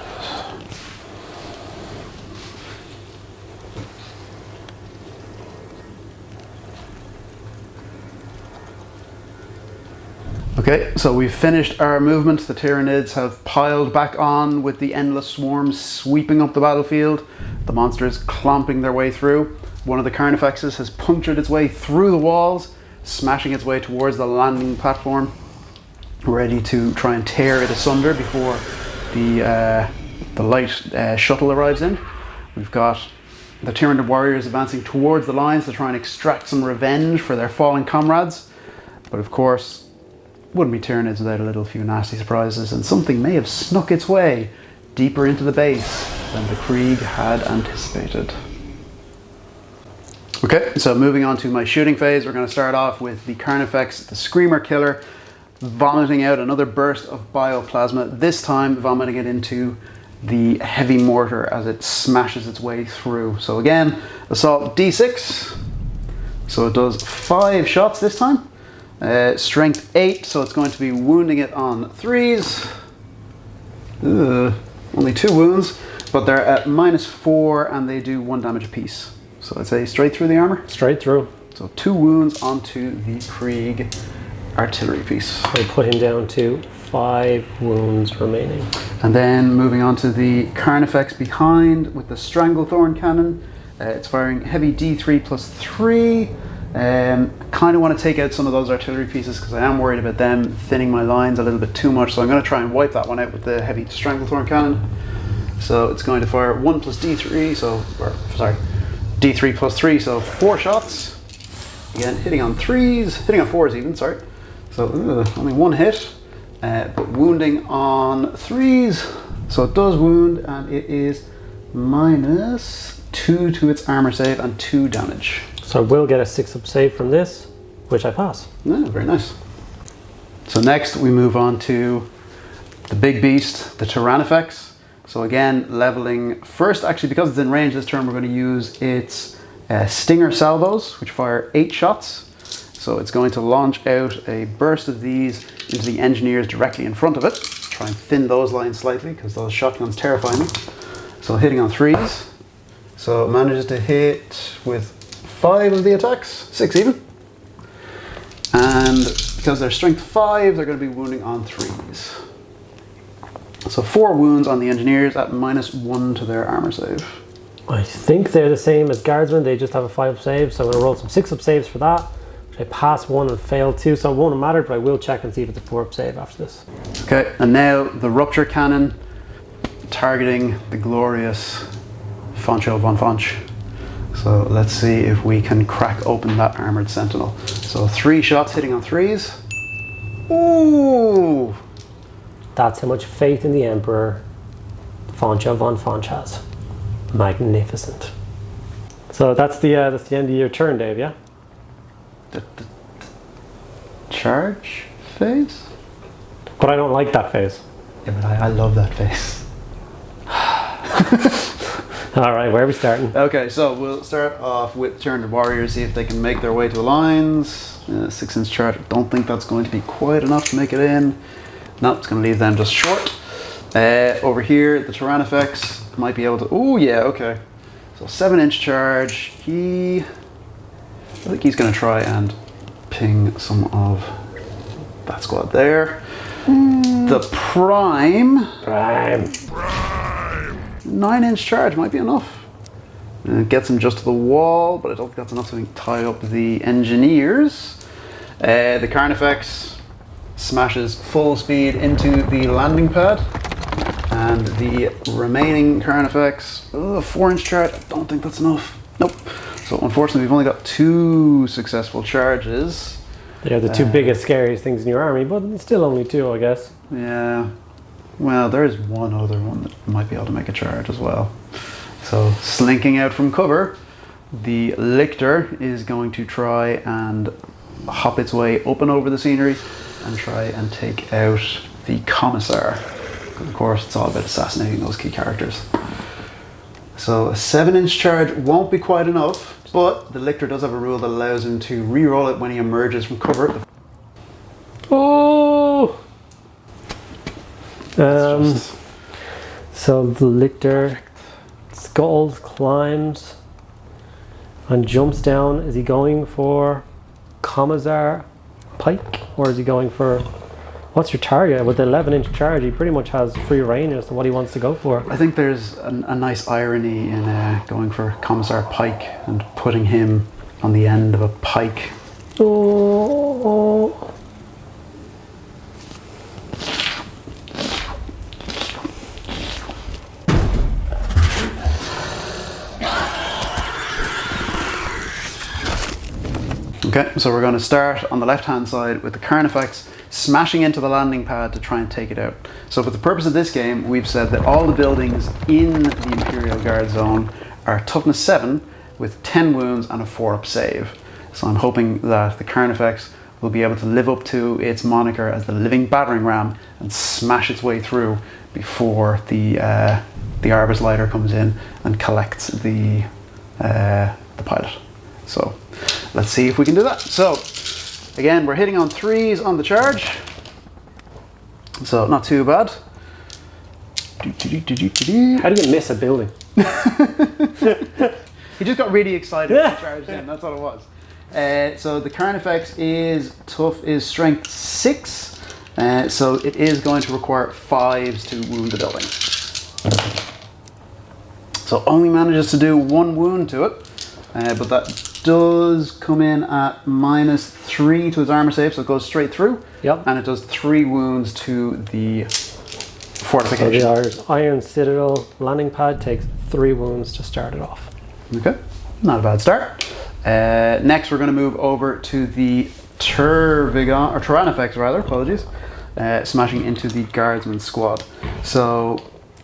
Okay, so we've finished our movement. The Tyranids have piled back on with the endless swarms sweeping up the battlefield. The monsters clomping their way through. One of the Carnifexes has punctured its way through the walls, smashing its way towards the landing platform, ready to try and tear it asunder before the light shuttle arrives in. We've got the Tyranid warriors advancing towards the lines to try and extract some revenge for their fallen comrades. But of course, wouldn't be Tyranids without a little few nasty surprises, and something may have snuck its way deeper into the base than the Krieg had anticipated. Okay, so moving on to my shooting phase, we're going to start off with the Carnifex, the Screamer Killer, vomiting out another burst of bioplasma, this time vomiting it into the heavy mortar as it smashes its way through. So again, assault D6, so it does 5 shots this time. Strength 8, so it's going to be wounding it on 3s. Only 2 wounds, but they're at -4 and they do 1 damage apiece. So I'd say straight through the armor? Straight through. So 2 wounds onto the Krieg artillery piece. We put him down to 5 wounds remaining. And then moving on to the Carnifex behind with the Stranglethorn cannon. It's firing heavy D3 plus 3. Kind of want to take out some of those artillery pieces because I am worried about them thinning my lines a little bit too much. So I'm going to try and wipe that one out with the heavy Stranglethorn cannon. So it's going to fire 1 plus D3, D3 plus 3, so 4 shots. Again, hitting on 3s, hitting on 4s even, sorry. So only 1 hit, but wounding on 3s. So it does wound and it is -2 to its armor save and 2 damage. So I will get a 6-up save from this, which I pass. Yeah, very nice. So next we move on to the big beast, the Tyranifex. So again, leveling first, actually because it's in range this turn, we're going to use its Stinger salvos, which fire 8 shots. So it's going to launch out a burst of these into the engineers directly in front of it. Try and thin those lines slightly because those shotguns terrify me. So hitting on 3s. So it manages to hit with 5 of the attacks, 6 even. And because they're strength 5, they're going to be wounding on 3s. So 4 wounds on the engineers at -1 to their armor save. I think they're the same as guardsmen, they just have a 5-up save, so I'm going to roll some 6-up saves for that, which I passed 1 and failed 2, so it won't have mattered, but I will check and see if it's a 4-up save after this. Okay, and now the Rupture Cannon targeting the glorious Foncho von Fonch. So let's see if we can crack open that armored sentinel. So 3 shots hitting on 3s. Ooh! That's how much faith in the Emperor Foncho von Fonch has. Magnificent. So that's the end of your turn, Dave, yeah? The charge phase? But I don't like that phase. Yeah, but I love that phase. Alright, where are we starting? Okay, so we'll start off with Tyranid Warriors, see if they can make their way to the lines. 6-inch charge, I don't think that's going to be quite enough to make it in. No, it's going to leave them just short. Over here, the Tyranifex might be able to... Oh, yeah, okay. So 7-inch charge. I think he's going to try and ping some of that squad there. The Prime. 9-inch charge might be enough. It gets him just to the wall, but I don't think that's enough to tie up the engineers. The Carnifex smashes full speed into the landing pad, and the remaining Carnifex, 4-inch charge, I don't think that's enough. Nope. So unfortunately we've only got 2 successful charges. They're the 2 biggest, scariest things in your army, but it's still only 2, I guess. Yeah. Well, there is one other one that might be able to make a charge as well. So slinking out from cover, the Lictor is going to try and hop its way up and over the scenery and try and take out the Commissar. Of course, it's all about assassinating those key characters. So a 7-inch charge won't be quite enough, but the Lictor does have a rule that allows him to re-roll it when he emerges from cover. Oh! So the Lictor skulls, climbs, and jumps down. Is he going for Commissar Pike, or is he going for... What's your target? With the 11-inch charge, he pretty much has free reign as to what he wants to go for. I think there's a nice irony in going for Commissar Pike and putting him on the end of a pike. Oh. Okay, so we're going to start on the left-hand side with the Carnifex smashing into the landing pad to try and take it out. So for the purpose of this game, we've said that all the buildings in the Imperial Guard zone are toughness 7 with 10 wounds and a 4-up save. So I'm hoping that the Carnifex will be able to live up to its moniker as the living battering ram and smash its way through before the Arbus Lighter comes in and collects the pilot. So let's see if we can do that. So Again, we're hitting on 3s on the charge, so not too bad. How do you miss a building? He just got really excited when he charged in, that's all it was. So the Carnifex is tough, is strength 6, so it is going to require 5s to wound the building. So only manages to do 1 wound to it, but that does come in at -3 to his armor save, so it goes straight through. Yep. And it does 3 wounds to the fortification. So the Iron Citadel landing pad takes 3 wounds to start it off. Okay, not a bad start. Next, we're going to move over to the Tyrannifex rather, apologies, smashing into the Guardsman squad. So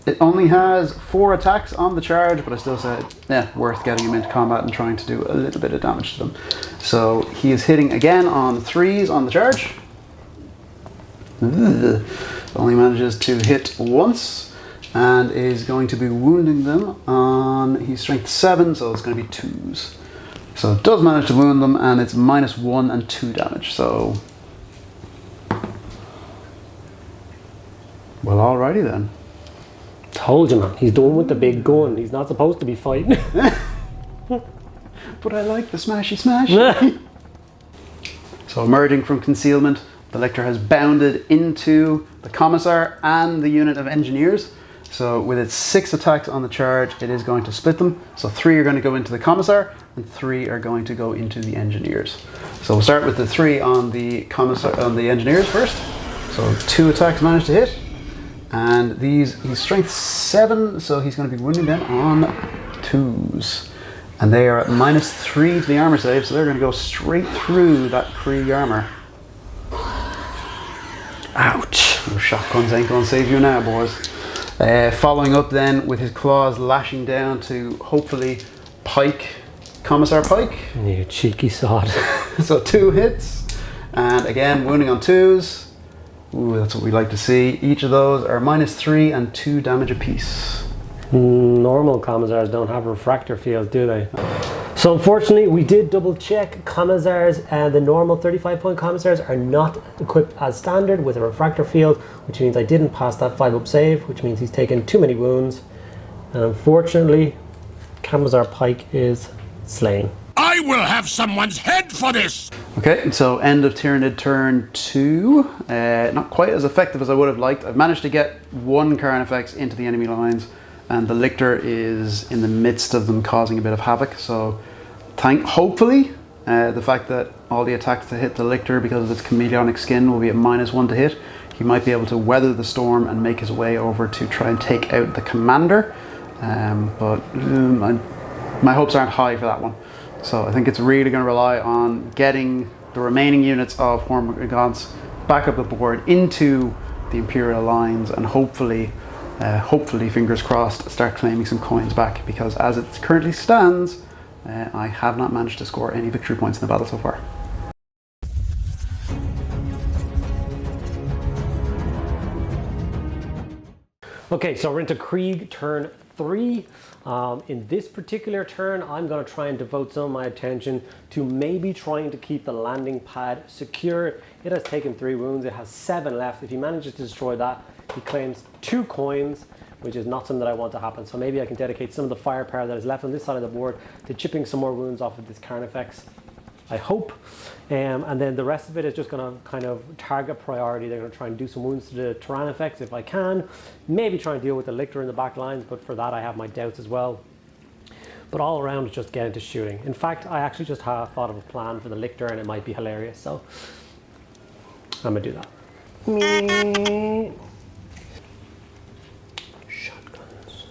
it only has 4 attacks on the charge, but I still said, yeah, worth getting him into combat and trying to do a little bit of damage to them. So he is hitting again on 3s on the charge. Ugh. Only manages to hit once and is going to be wounding them on, he's strength 7, so it's going to be 2s. So it does manage to wound them, and it's -1 and 2 damage, so... Well, alrighty then. Told you, man. He's done with the big gun. He's not supposed to be fighting. But I like the smashy smash. So emerging from concealment, the Lictor has bounded into the Commissar and the unit of Engineers. So with its 6 attacks on the charge, it is going to split them. So 3 are going to go into the Commissar, and 3 are going to go into the Engineers. So we'll start with the 3 on the Commissar, on the Engineers first. So 2 attacks managed to hit. And these, he's strength 7, so he's going to be wounding them on 2s. And they are at -3 to the armor save, so they're going to go straight through that Krieg armor. Ouch! Those shotguns ain't going to save you now, boys. Following up then with his claws lashing down to hopefully Pike, Commissar Pike. You cheeky sod. So 2 hits, and again wounding on 2s. Ooh, that's what we like to see. Each of those are -3 and 2 damage apiece. Normal Commissars don't have refractor fields, do they? So unfortunately, we did double check Commissars, and the normal 35-point Commissars are not equipped as standard with a refractor field, which means I didn't pass that 5-up save, which means he's taken too many wounds. And unfortunately, Commissar Pike is slain. I will have someone's head for this! Okay, so end of Tyranid turn 2. Not quite as effective as I would have liked. I've managed to get 1 Carnifex into the enemy lines, and the Lictor is in the midst of them causing a bit of havoc. So hopefully the fact that all the attacks to hit the Lictor because of its chameleonic skin will be at -1 to hit. He might be able to weather the storm and make his way over to try and take out the commander. But my hopes aren't high for that one. So I think it's really going to rely on getting the remaining units of Hormagaunts back up the board into the Imperial lines, and hopefully, fingers crossed, start claiming some coins back, because as it currently stands, I have not managed to score any victory points in the battle so far. Okay, so we're into Krieg turn 3. In this particular turn, I'm going to try and devote some of my attention to maybe trying to keep the landing pad secure. It has taken 3 wounds, it has 7 left. If he manages to destroy that, he claims 2 coins, which is not something that I want to happen. So maybe I can dedicate some of the firepower that is left on this side of the board to chipping some more wounds off of this Carnifex, I hope. And then the rest of it is just going to kind of target priority. They're going to try and do some wounds to the Tyrannifex if I can. Maybe try and deal with the Lictor in the back lines, but for that I have my doubts as well. But all around, just get into shooting. In fact, I actually just thought of a plan for the Lictor, and it might be hilarious. So I'm going to do that. Shotguns.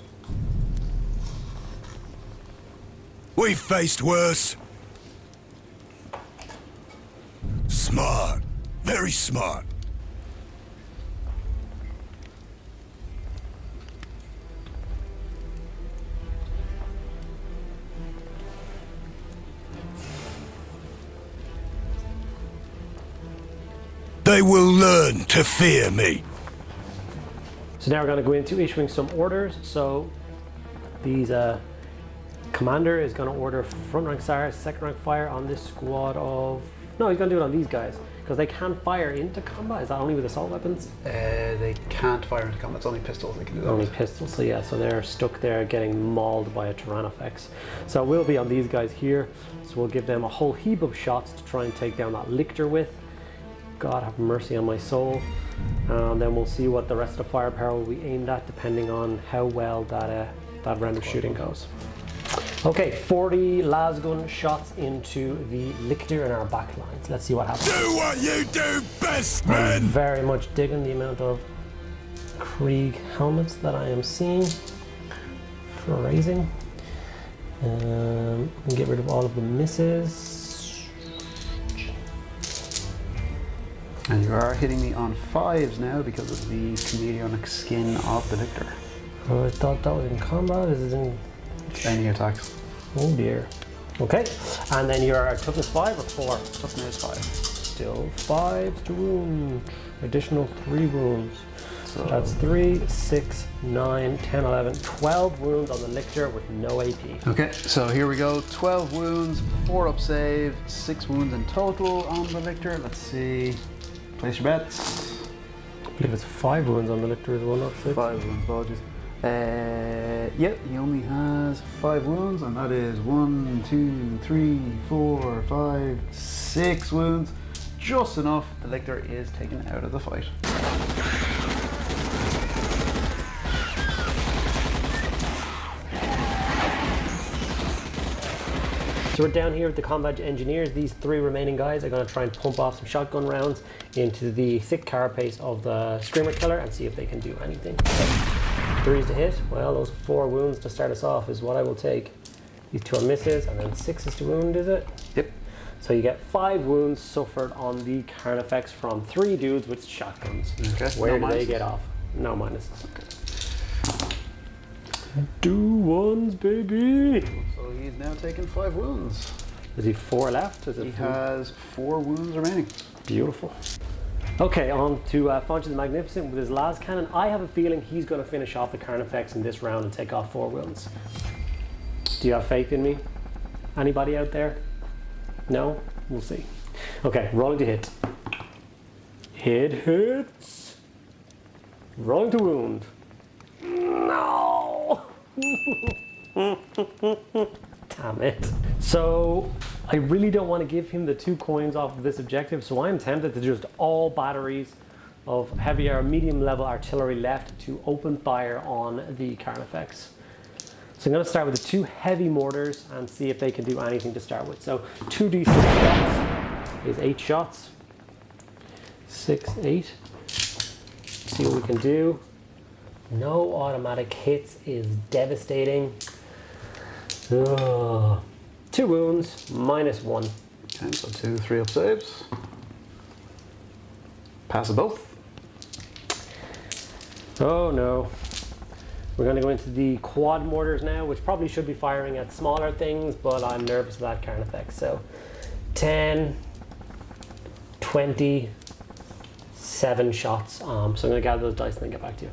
We've faced worse. Smart. Very smart. They will learn to fear me. So now we're going to go into issuing some orders. So these commander is going to order front rank fire, second rank fire on this squad of No, he's going to do it on these guys. Because they can't fire into combat. Is that only with assault weapons? They can't fire into combat. It's only pistols they can do that. Only pistols, so yeah, so they're stuck there getting mauled by a Tyranofex. So we'll be on these guys here. So we'll give them a whole heap of shots to try and take down that Lictor with. God have mercy on my soul. And then we'll see what the rest of the firepower will be aimed at depending on how well that round of shooting goes. Okay, 40 lasgun shots into the Lictor in our back lines. Let's see what happens. Do what you do best, man! Very much digging the amount of Krieg helmets that I am seeing for raising. Get rid of all of the misses. And you are hitting me on 5s now because of the chameleonic skin of the Lictor. Oh, I thought that was in combat. Is it in any attacks? Oh dear. Okay, and then your toughness 5 or 4? Toughness 5. Still 5 to wound. Additional 3 wounds. So that's 3, 6, 9, 10, 11, 12 wounds on the Lictor with no AP. Okay, so here we go. 12 wounds, 4 up save, 6 wounds in total on the Lictor. Let's see. Place your bets. I believe it's 5 wounds on the Lictor as well, not 6. 5 wounds, apologies. Yep, he only has 5 wounds, and that is 1, 2, 3, 4, 5, 6 wounds. Just enough. The Lictor is taken out of the fight. So we're down here with the combat engineers. These 3 remaining guys are going to try and pump off some shotgun rounds into the thick carapace of the Screamer Killer and see if they can do anything. 3s to hit. Well, those 4 wounds to start us off is what I will take. These 2 are misses, and then 6 to wound, is it? Yep. So you get 5 wounds suffered on the Carnifex from 3 dudes with shotguns. Okay. Where No do they minuses? get off? No minuses. Okay. Do ones, baby. So he's now taken 5 wounds. Is he 4 left? Is it He 4? has 4 wounds remaining. Beautiful. Okay, on to Fonch the Magnificent with his last cannon. I have a feeling he's going to finish off the Carnifex in this round and take off 4 wounds. Do you have faith in me? Anybody out there? No? We'll see. Okay, rolling to hit. Hit hits. Rolling to wound. No! Damn it. So I really don't want to give him the 2 coins off of this objective, so I'm tempted to just all batteries of heavy or medium level artillery left to open fire on the Carnifex. So I'm going to start with the 2 heavy mortars and see if they can do anything to start with. So 2d6 shots is 8 shots. 6, 8. See what we can do. No automatic hits is devastating. Ugh. 2 wounds, -1. Okay, so 2, 3 up saves. Pass them both. Oh no. We're going to go into the quad mortars now, which probably should be firing at smaller things, but I'm nervous of that Carnifex. So 10, 20, 7 shots. So I'm going to gather those dice and then get back to you.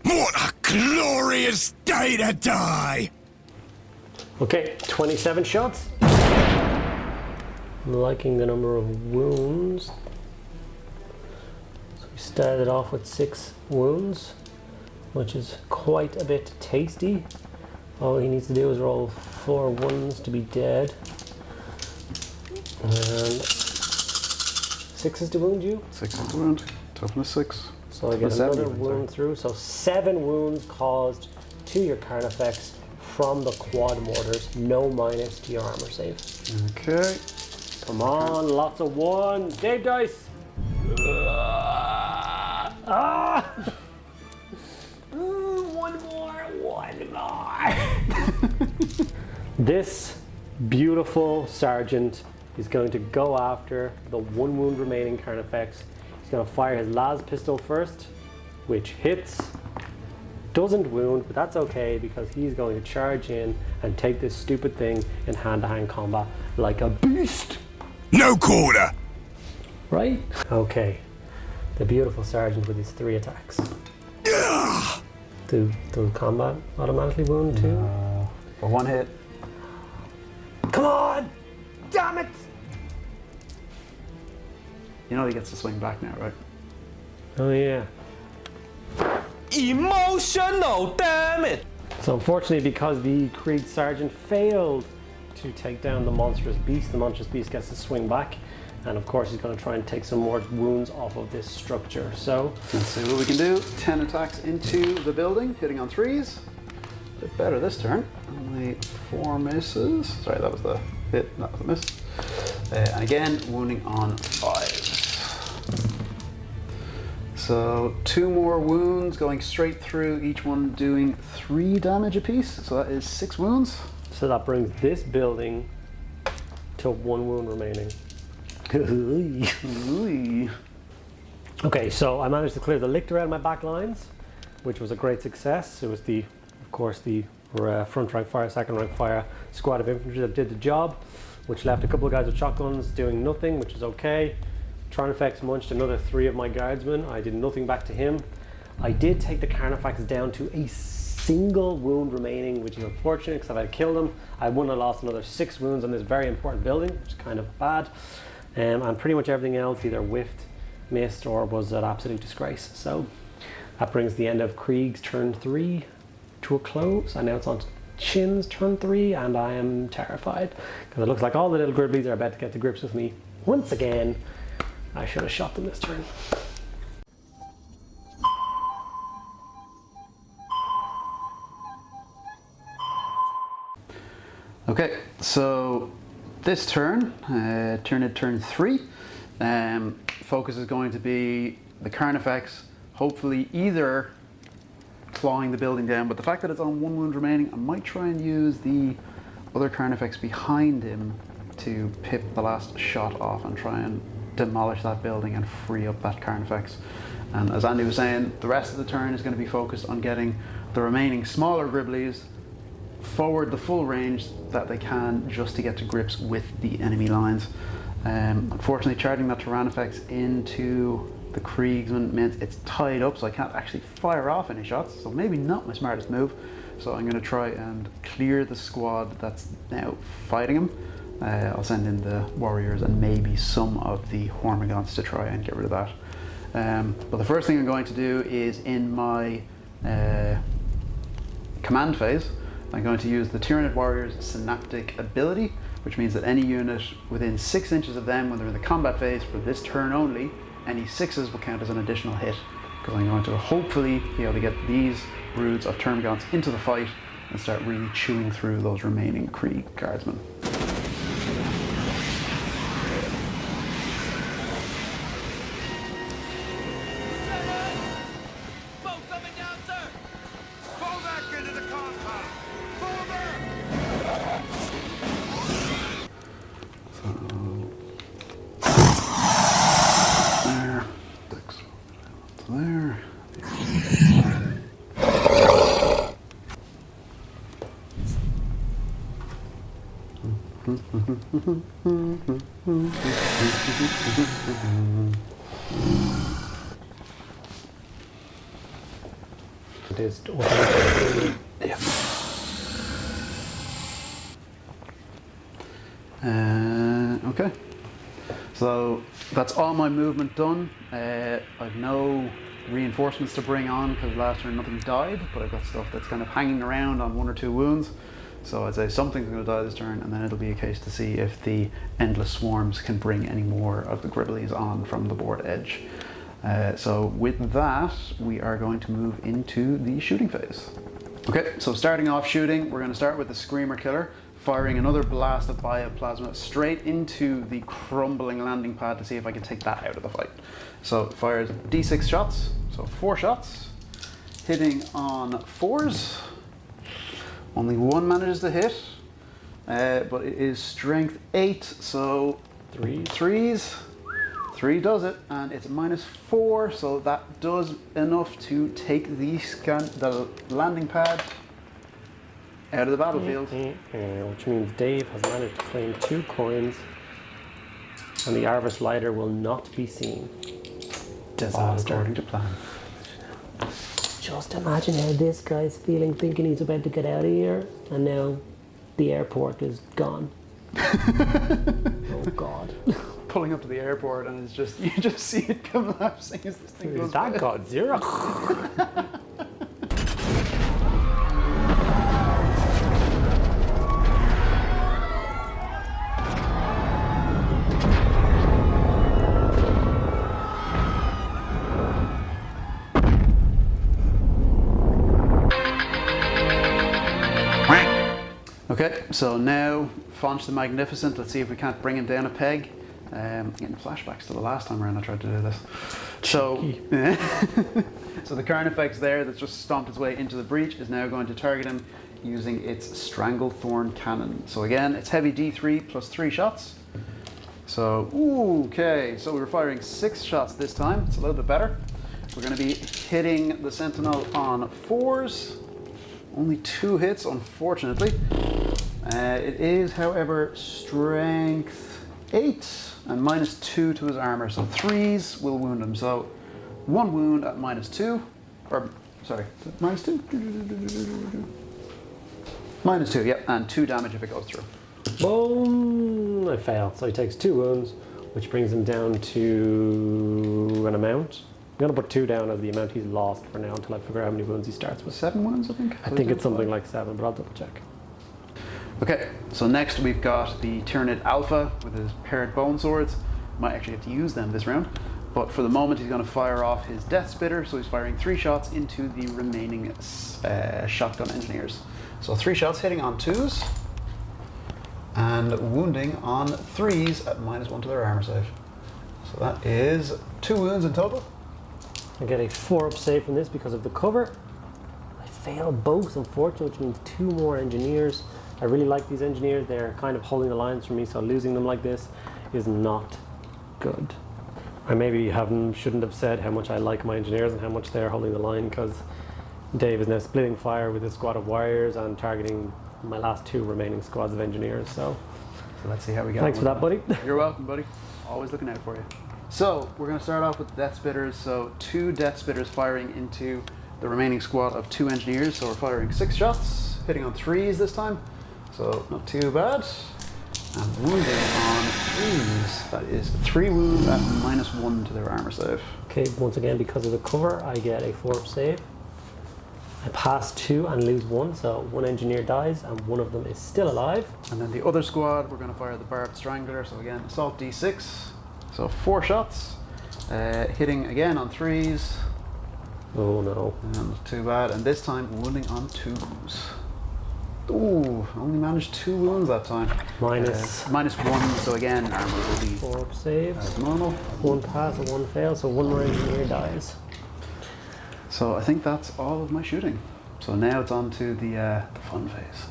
What a glorious day to die! Okay, 27 shots. I'm liking the number of wounds. So we started off with 6 wounds, which is quite a bit tasty. All he needs to do is roll 4 ones to be dead. And 6 is to wound you. 6 is to wound. Toughness 6. So I get another wound through. So 7 wounds caused to your Carnifex from the quad mortars. No minus to your armor save. Okay. Come on, lots of 1s. Dave dice. One more. This beautiful sergeant is going to go after the 1 wound remaining Carnifex. He's going to fire his las pistol first, which hits. Doesn't wound, but that's okay because he's going to charge in and take this stupid thing in hand-to-hand combat like a beast. No quarter! Right? Okay. The beautiful sergeant with his 3 attacks. Do combat automatically wound too? For 1 hit. Come on! Damn it! You know he gets to swing back now, right? Oh yeah. Emotional, damn it! So unfortunately, because the Krieg Sergeant failed to take down the monstrous beast gets to swing back. And of course he's going to try and take some more wounds off of this structure. So let's see what we can do. 10 attacks into the building, hitting on 3s. A bit better this turn. Only 4 misses. Sorry, that was the hit, that was the miss. And again, wounding on 5s. So 2 more wounds going straight through, each one doing 3 damage apiece. So that is 6 wounds. So that brings this building to 1 wound remaining. Okay, so I managed to clear the Lictor out of my back lines, which was a great success. It was of course, the front rank fire, second rank fire squad of infantry that did the job, which left a couple of guys with shotguns doing nothing, which is okay. Tyranids munched another 3 of my guardsmen. I did nothing back to him. I did take the Carnifex down to a single wound remaining, which is unfortunate because if I had killed him, I wouldn't have lost another 6 wounds on this very important building, which is kind of bad. And pretty much everything else either whiffed, missed, or was an absolute disgrace. So that brings the end of Krieg's turn 3 to a close. And now it's on Chin's turn 3, and I am terrified because it looks like all the little Gribblies are about to get to grips with me once again. I should have shot them this turn. Okay, so this turn, turn 3, focus is going to be the Carnifex, hopefully either clawing the building down, but the fact that it's on 1 wound remaining, I might try and use the other Carnifex behind him to pip the last shot off and try and demolish that building and free up that Carnifex. And as Andy was saying, the rest of the turn is going to be focused on getting the remaining smaller Gribblies forward the full range that they can just to get to grips with the enemy lines. Unfortunately, charging that Tyrannifex into the Kriegsman meant it's tied up, so I can't actually fire off any shots, so maybe not my smartest move. So I'm going to try and clear the squad that's now fighting him. I'll send in the warriors and maybe some of the Hormagaunts to try and get rid of that. But the first thing I'm going to do is in my command phase, I'm going to use the Tyranid Warriors Synaptic ability, which means that any unit within 6 inches of them when they're in the combat phase for this turn only, any 6s will count as an additional hit, because I'm going to hopefully be able to get these broods of Termagants into the fight and start really chewing through those remaining Krieg guardsmen. It is automatically. Yeah. Okay. So that's all my movement done. I've no reinforcements to bring on because last turn nothing died, but I've got stuff that's kind of hanging around on 1 or 2 wounds. So I'd say something's going to die this turn, and then it'll be a case to see if the Endless Swarms can bring any more of the Gribblies on from the board edge. So with that, we are going to move into the shooting phase. Okay, so starting off shooting, we're going to start with the Screamer Killer, firing another blast of bioplasma straight into the crumbling landing pad to see if I can take that out of the fight. So it fires D6 shots, so 4 shots, hitting on 4s. Only 1 manages to hit, but it is strength 8, so 3s. 3 does it, and it's -4, so that does enough to take the landing pad out of the battlefield. Which means Dave has managed to claim 2 coins, and the Arvis Lighter will not be seen. Disaster. According to plan. Just imagine how this guy's feeling, thinking he's about to get out of here, and now the airport is gone. Oh God. pulling up to the airport, and it's just you just see it collapsing as this thing goes That by. got zero. Okay, so now Fonch the Magnificent. Let's see if we can't bring him down a peg. I'm getting flashbacks to the last time around I tried to do this. So, so the Carnifex there that's just stomped its way into the breach is now going to target him using its Stranglethorn Cannon. So again, it's heavy D3 plus 3 shots. So, okay, so we were firing 6 shots this time. It's a little bit better. We're going to be hitting the Sentinel on 4s. Only 2 hits, unfortunately. It is, however, strength 8 and -2 to his armor. So 3s will wound him. So 1 wound at -2, or sorry, -2? -2, yep, and 2 damage if it goes through. Boom! I fail. So he takes 2 wounds, which brings him down to an amount. I'm going to put 2 down as the amount he's lost for now until I figure out how many wounds he starts with. 7 wounds, I think? I think it's something like 7, but I'll double check. Okay, so next we've got the Tyranid Alpha with his paired bone swords. Might actually have to use them this round, but for the moment he's going to fire off his Death Spitter, so he's firing 3 shots into the remaining shotgun engineers. So 3 shots hitting on 2s and wounding on 3s at -1 to their armor save. So that is 2 wounds in total. I get a 4-up save from this because of the cover. I fail both, unfortunately, which means 2 more engineers. I really like these engineers. They're kind of holding the lines for me, so losing them like this is not good. I maybe shouldn't have said how much I like my engineers and how much they're holding the line, because Dave is now splitting fire with his squad of warriors and targeting my last 2 remaining squads of engineers. So let's see how we get. Thanks for that, buddy. You're welcome, buddy. Always looking out for you. So we're going to start off with Death Spitters. So 2 Death Spitters firing into the remaining squad of 2 engineers. So we're firing 6 shots, hitting on 3s this time. So not too bad. And wounding on 3s. That is 3 wounds at -1 to their armor save. Okay, once again, because of the cover, I get a 4-up save. I pass 2 and lose 1, so 1 engineer dies and 1 of them is still alive. And then the other squad, we're going to fire the Barbed Strangler. So again, Assault D6. So 4 shots, hitting again on 3s. Oh no. And not too bad. And this time wounding on 2s. Ooh, only managed 2 wounds that time. -1, so again, armor will be 4-up saves. as normal. 1 pass and 1 fail, so 1 more engineer dies. So I think that's all of my shooting. So now it's on to the fun phase.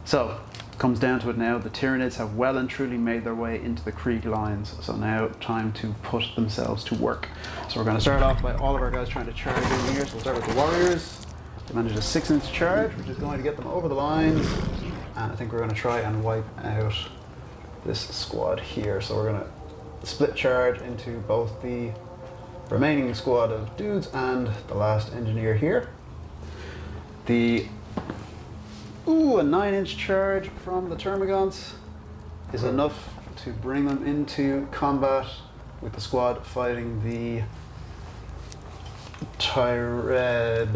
So, comes down to it now, the Tyranids have well and truly made their way into the Krieg lines. So now time to put themselves to work. So we're going to start off by all of our guys trying to charge in here. So we'll start with the Warriors. They managed a 6-inch charge, which is going to get them over the lines. And I think we're going to try and wipe out this squad here. So we're going to split charge into both the remaining squad of dudes and the last engineer here. A 9-inch charge from the Termagants is enough to bring them into combat with the squad fighting the Tyranids.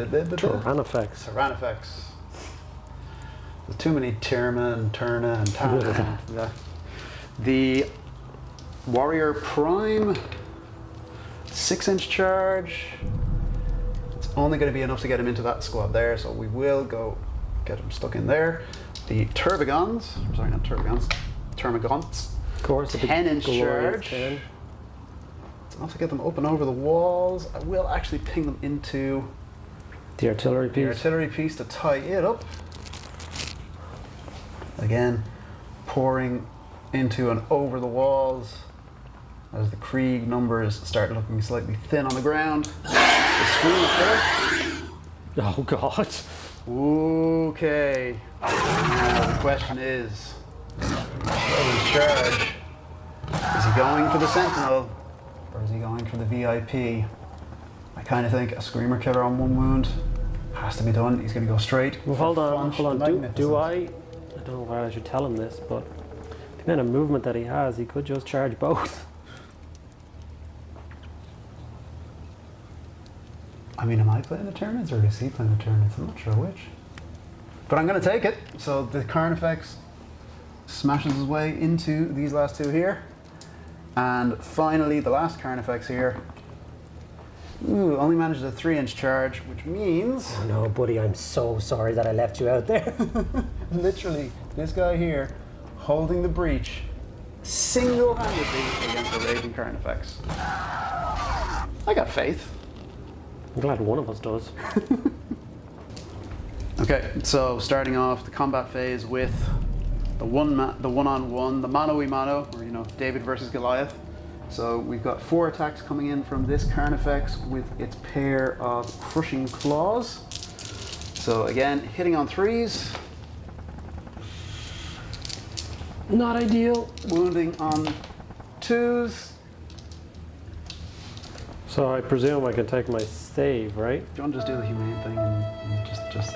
There's too many Tyrma and Turna and Tana. Yeah. The Warrior Prime, 6-inch charge. It's only going to be enough to get him into that squad there, so we will go get him stuck in there. The Termagants, sorry, not Termagants, Termagants. Of course, 10-inch charge. 10. It's enough to get them up and over the walls. I will actually ping them into The artillery piece. To tie it up. Again, pouring into and over the walls as the Krieg numbers start looking slightly thin on the ground. The screws there. Oh god. Okay. Now the question is, charge. Is he going for the Sentinel or is he going for the VIP? I kind of think a Screamer Killer on 1 wound has to be done. He's going to go straight. Well, hold on. Do I don't know why I should tell him this, but the amount of movement that he has, he could just charge both. mean, am I playing the Tyranids or is he playing the Tyranids? I'm not sure which. But I'm going to take it. So the Carnifex smashes his way into these last two here. And finally, the last Carnifex here. Ooh, only manages a 3-inch charge, which means... Oh no, buddy, I'm so sorry that I left you out there. Literally, this guy here, holding the breach, single-handedly against a Raging Carnifex. I got faith. I'm glad one of us does. Okay, so starting off the combat phase with the one-on-one, the mano-y-mano, or David versus Goliath. So we've got 4 attacks coming in from this Carnifex with its pair of crushing claws. So again, hitting on 3s. Not ideal. Wounding on 2s. So I presume I can take my save, right? Do you want to just do the humane thing and just...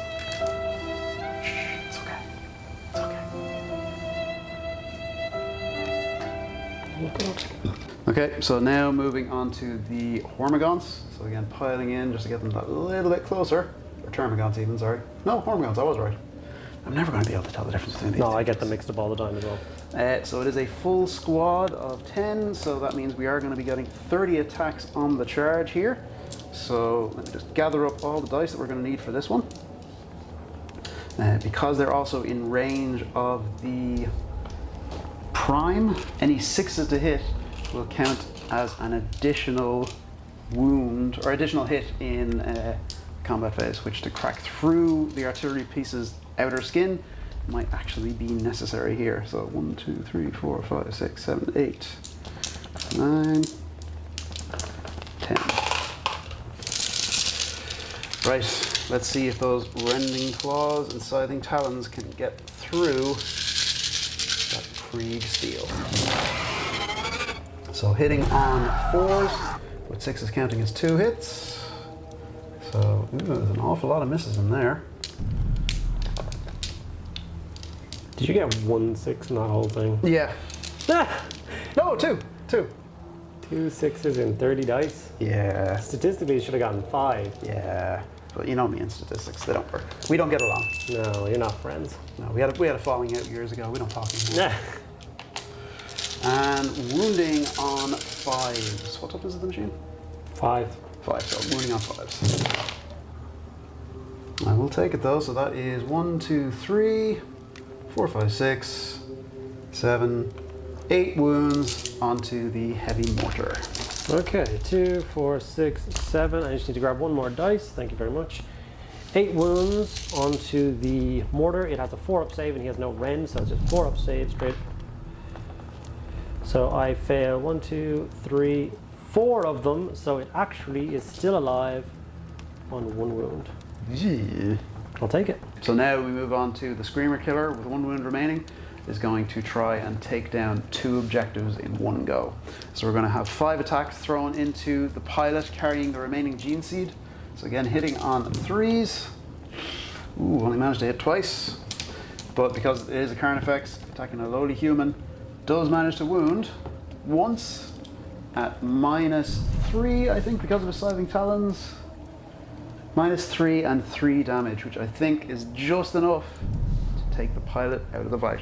Shh, it's okay. It's okay. Okay, so now moving on to the Hormagaunts. So again, piling in just to get them a little bit closer. Or Termagants even, sorry. No, Hormagaunts, I was right. I'm never going to be able to tell the difference between these. No, I get them mixed up all the time as well. So it is a full squad of 10, so that means we are going to be getting 30 attacks on the charge here. So let me just gather up all the dice that we're going to need for this one. Because they're also in range of the prime, any 6s to hit will count as an additional wound or additional hit in combat phase, which to crack through the artillery piece's outer skin might actually be necessary here. So 1, 2, 3, 4, 5, 6, 7, 8, 9, 10. Right, let's see if those rending claws and scything talons can get through that Krieg steel. So hitting on 4s, with 6s counting as 2 hits. So there's an awful lot of misses in there. Did you get 1 6 in that whole thing? Yeah. Ah! No, 2. 2 6s in 30 dice? Yeah. Statistically, you should have gotten 5. Yeah. But you know me in statistics, they don't work. We don't get along. No, you're not friends. No, we had a falling out years ago. We don't talk anymore. And wounding on 5s. What up is it, the machine? 5. 5, so wounding on 5s. I will take it though, so that is 1, 2, 3, 4, 5, 6, 7, 8 wounds onto the heavy mortar. Okay, 2, 4, 6, 7. I just need to grab 1 more dice. Thank you very much. 8 wounds onto the mortar. It has a 4-up save and he has no rend, so it's just 4-up save straight. So I fail 1, 2, 3, 4 of them, so it actually is still alive on 1 wound. Yeah. I'll take it. So now we move on to the Screamer Killer with 1 wound remaining. Is going to try and take down 2 objectives in one go. So we're going to have 5 attacks thrown into the pilot carrying the remaining gene seed. So again, hitting on 3s. Ooh, only managed to hit twice. But because it is a Carnifex attacking a lowly human, does manage to wound once at -3, I think, because of his scything talons. -3 and 3 damage, which I think is just enough to take the pilot out of the fight.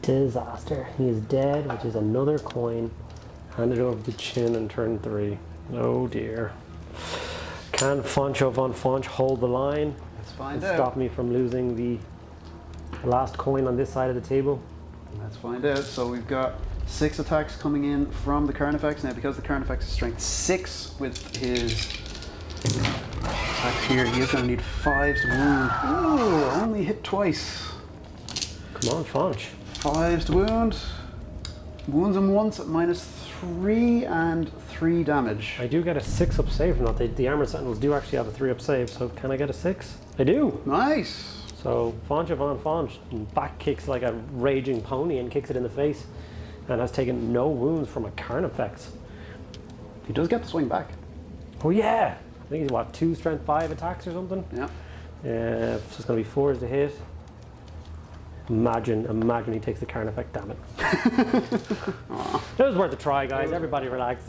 Disaster. He is dead, which is another coin handed over the chin in turn 3. Oh dear. Can Foncho von Fonch hold the line? Let's find and out. stop me from losing the last coin on this side of the table? Let's find out. So we've got 6 attacks coming in from the Carnifex. Now because the Carnifex is strength 6 with his attacks here, he is going to need 5s to wound. Ooh, only hit twice. Come on, Fonch. 5s to wound. Wounds him once at -3 and 3 damage. I do get a 6-up save from that. The Armored Sentinels do actually have a 3-up save, so can I get a 6? I do! Nice! So Fonch von Fonch back kicks like a raging pony and kicks it in the face and has taken no wounds from a Carnifex. He does get the swing back. Oh yeah! I think he's what, 2 strength 5 attacks or something? Yeah. So it's going to be 4s to hit. Imagine he takes the Carnifex, damn it. It was worth a try, guys. Everybody relax.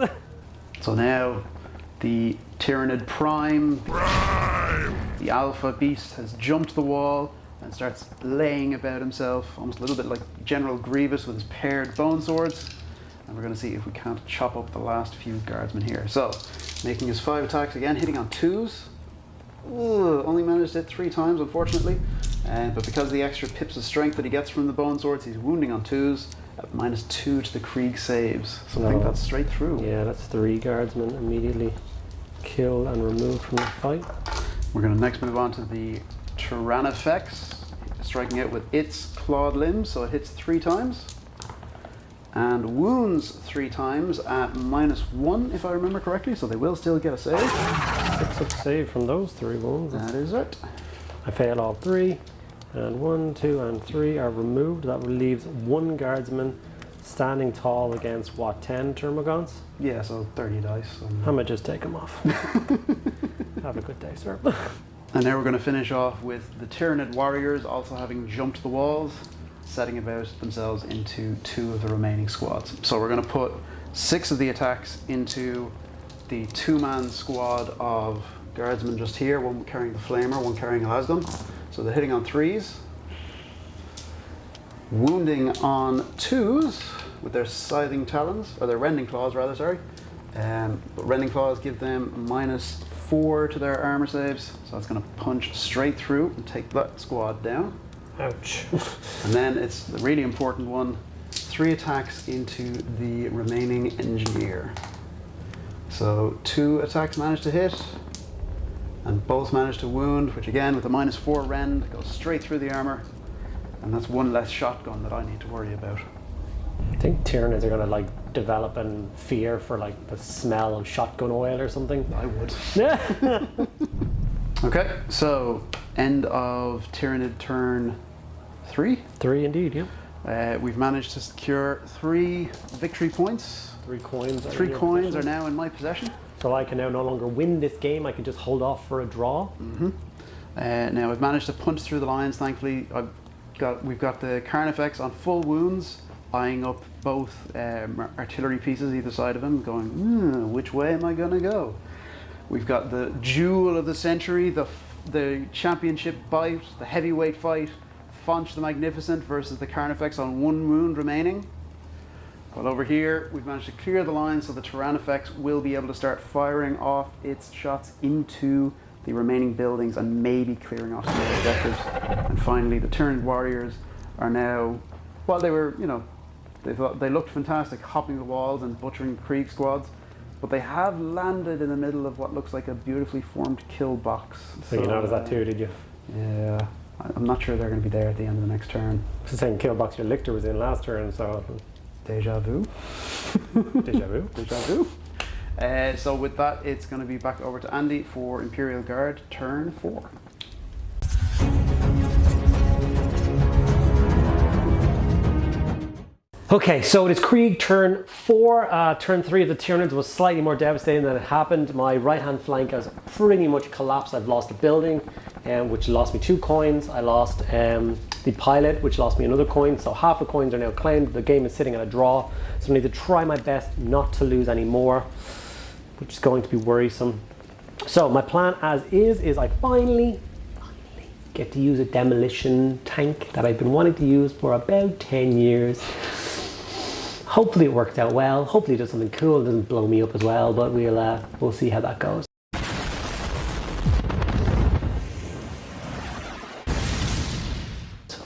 So now The Tyranid Prime, the Alpha Beast, has jumped the wall and starts laying about himself, almost a little bit like General Grievous with his paired bone swords. And we're going to see if we can't chop up the last few guardsmen here. So, making his 5 attacks again, hitting on 2s. Ooh, only managed it 3 times, unfortunately. But because of the extra pips of strength that he gets from the bone swords, he's wounding on 2s at -2 to the Krieg saves. So I think that's straight through. Yeah, that's 3 guardsmen immediately killed and removed from the fight. We're going to next move on to the Tyrannifex, striking out with its clawed limbs, so it hits 3 times. And wounds 3 times at -1, if I remember correctly, so they will still get a save. 6 up save from those 3 wounds. That is it. I fail all 3, and 1, 2, and 3 are removed. That leaves 1 guardsman standing tall against, what, 10 Termagants? Yeah, so 30 dice. I might just take them off. Have a good day, sir. And now we're going to finish off with the Tyranid Warriors also having jumped the walls, setting about themselves into 2 of the remaining squads. So we're going to put 6 of the attacks into the 2-man squad of guardsmen just here, 1 carrying the flamer, 1 carrying a lasgun. So they're hitting on 3s, wounding on 2s with their scything talons, or their rending claws rather, sorry. But rending claws give them -4 to their armor saves, so it's going to punch straight through and take that squad down. Ouch. And then it's the really important one, 3 attacks into the remaining engineer. So 2 attacks managed to hit, and both managed to wound, which again with a -4 rend goes straight through the armor, and that's 1 less shotgun that I need to worry about. I think Tyranids are going to like develop a fear for like the smell of shotgun oil or something. I would. Okay, so end of Tyranid turn 3. 3 indeed, yeah. We've managed to secure 3 victory points. 3 coins. 3 coins are now in my possession. So I can now no longer win this game, I can just hold off for a draw. Now I've managed to punch through the lines, thankfully. We've got the Carnifex on full wounds, eyeing up both artillery pieces either side of him, going, which way am I going to go? We've got the Jewel of the Century, the championship bite, the heavyweight fight, Fonch the Magnificent versus the Carnifex on 1 wound remaining. Well, over here, we've managed to clear the line, so the Tyrannifex will be able to start firing off its shots into the remaining buildings and maybe clearing off some of the objectives. And finally, the Tyranid Warriors are now, well, they were, they looked fantastic, hopping the walls and butchering Krieg squads, but they have landed in the middle of what looks like a beautifully formed kill box. So you noticed that too, did you? Yeah. I'm not sure they're going to be there at the end of the next turn. It's the same kill box your Lictor was in last turn, so... Deja vu. Deja vu. Deja vu. So with that, it's going to be back over to Andy for Imperial Guard, turn 4. Okay, so it is Krieg turn 4. Turn 3 of the Tyranids was slightly more devastating than it happened. My right-hand flank has pretty much collapsed. I've lost a building, which lost me 2 coins. I lost the pilot, which lost me another coin. So half the coins are now claimed. The game is sitting at a draw. So I need to try my best not to lose any more, which is going to be worrisome. So my plan as is I finally get to use a demolition tank that I've been wanting to use for about 10 years. Hopefully it worked out well. Hopefully it does something cool. It doesn't blow me up as well, but we'll see how that goes.